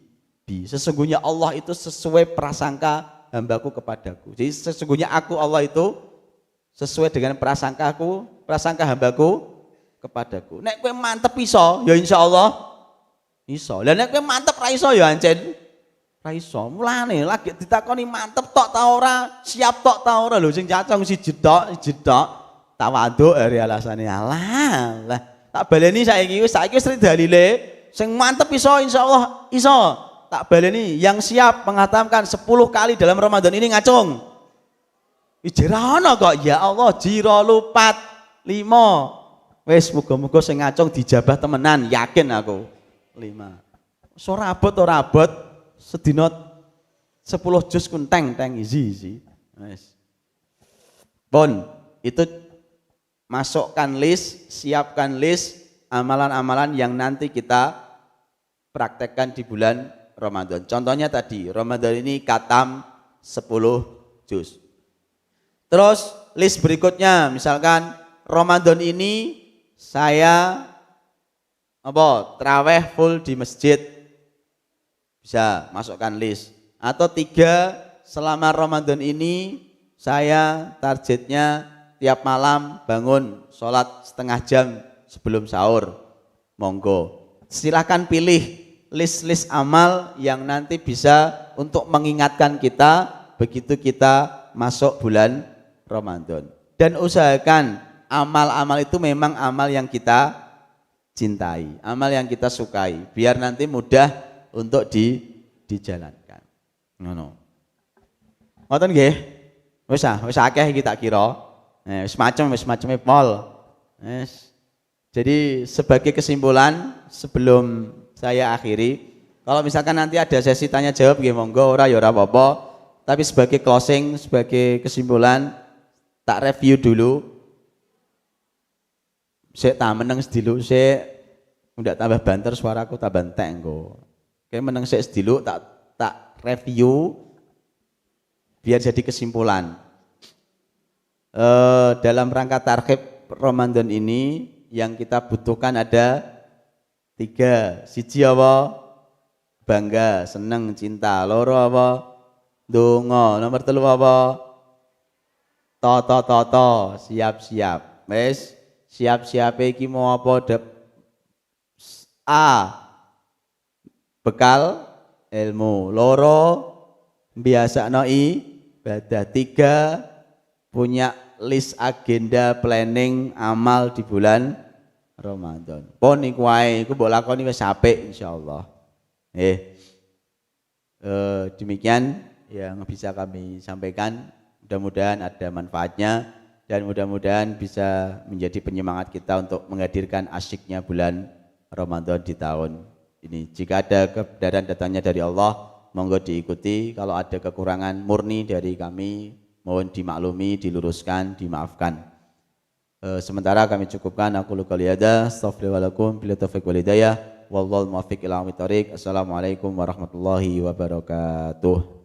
bi. Sesungguhnya Allah itu sesuai prasangka hambaku kepadaku. Jadi sesungguhnya aku Allah itu sesuai dengan prasangka hambaku kepadaku. Nek kowe mantep iso, ya insyaallah iso. Lah nek kowe mantep ra iso ya ancen ra iso. Mulane lagi ditakoni mantep tok ta ora, siap tok ta ora lho sing cacong siji tok tawadhu ari alasane Allah. Lah tak baleni saiki wis dalile sing mantep iso insyaallah iso. Tak baleni yang siap menghatamkan 10 kali dalam Ramadan ini ngacung. Ijrana kok ya Allah jiro lupat 5. Wis muga-muga sing ngacung dijabah temenan, yakin aku. 5. Ora abot sedina 10 juz kun teng easy. Wis. Pun itu masukkan list, siapkan list amalan-amalan yang nanti kita praktekkan di bulan Ramadan. Contohnya tadi, Ramadan ini katam 10 juz. Terus list berikutnya, misalkan Ramadan ini saya traweh full di masjid. Bisa masukkan list. Atau 3, selama Ramadan ini saya targetnya tiap malam bangun sholat setengah jam sebelum sahur. Monggo. Silakan pilih list-list amal yang nanti bisa untuk mengingatkan kita begitu kita masuk bulan Ramadan. Dan usahakan amal-amal itu memang amal yang kita cintai, amal yang kita sukai, biar nanti mudah untuk dijalankan. Ngono. Ngoten nggih? Wis akeh iki tak kira. Wis macem-maceme pol. Jadi sebagai kesimpulan sebelum saya akhiri, kalau misalkan nanti ada sesi tanya jawab nggih monggo, ora ya ora apa-apa. Tapi sebagai closing, sebagai kesimpulan tak review dulu. Sik tak meneng sedilu sik ndak tambah banter suaraku tambah entek engko. Kayak meneng sik sedilu tak review biar jadi kesimpulan. Dalam rangka tarhib Ramadan ini yang kita butuhkan ada 3, siji apa? Bangga, seneng, cinta. Loro apa? Donga. Nomor 3 apa? Toto, siap-siap. Wis, siap-siape iki mau apa? A. Bekal ilmu. Loro biasakno ibadah. 3, punya list agenda planning amal di bulan Ramadan. Pon iku wae, iku mbok lakoni wis apik insyaallah. Demikian yang bisa kami sampaikan. Mudah-mudahan ada manfaatnya dan mudah-mudahan bisa menjadi penyemangat kita untuk menghadirkan asyiknya bulan Ramadan di tahun ini. Jika ada kebenaran datangnya dari Allah, monggo diikuti. Kalau ada kekurangan murni dari kami, mohon dimaklumi, diluruskan, dimaafkan. Sementara kami cukupkan aku qouli hadza, astaghfirullahaladzim, bila taufiq wal hidayah, wallahul muwaffiq ila aqwamit thoriq. Assalamualaikum warahmatullahi wabarakatuh.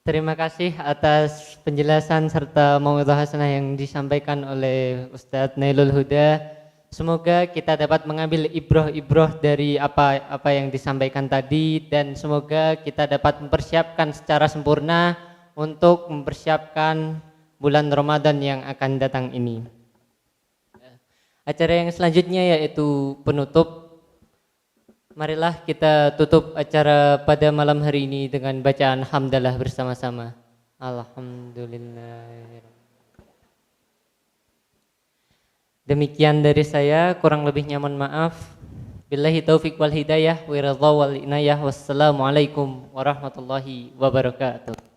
Terima kasih atas penjelasan serta mau'izah hasanah yang disampaikan oleh Ustadz Nailul Huda. semoga kita dapat mengambil ibroh-ibroh dari apa yang disampaikan tadi, dan semoga kita dapat mempersiapkan secara sempurna untuk mempersiapkan bulan Ramadan yang akan datang ini. Acara yang selanjutnya yaitu penutup. Marilah kita tutup acara pada malam hari ini dengan bacaan hamdalah bersama-sama. Alhamdulillah. Demikian dari saya, kurang lebihnya mohon maaf. Billahi taufik wal hidayah wa ridha wal inayah. Wassalamualaikum warahmatullahi wabarakatuh.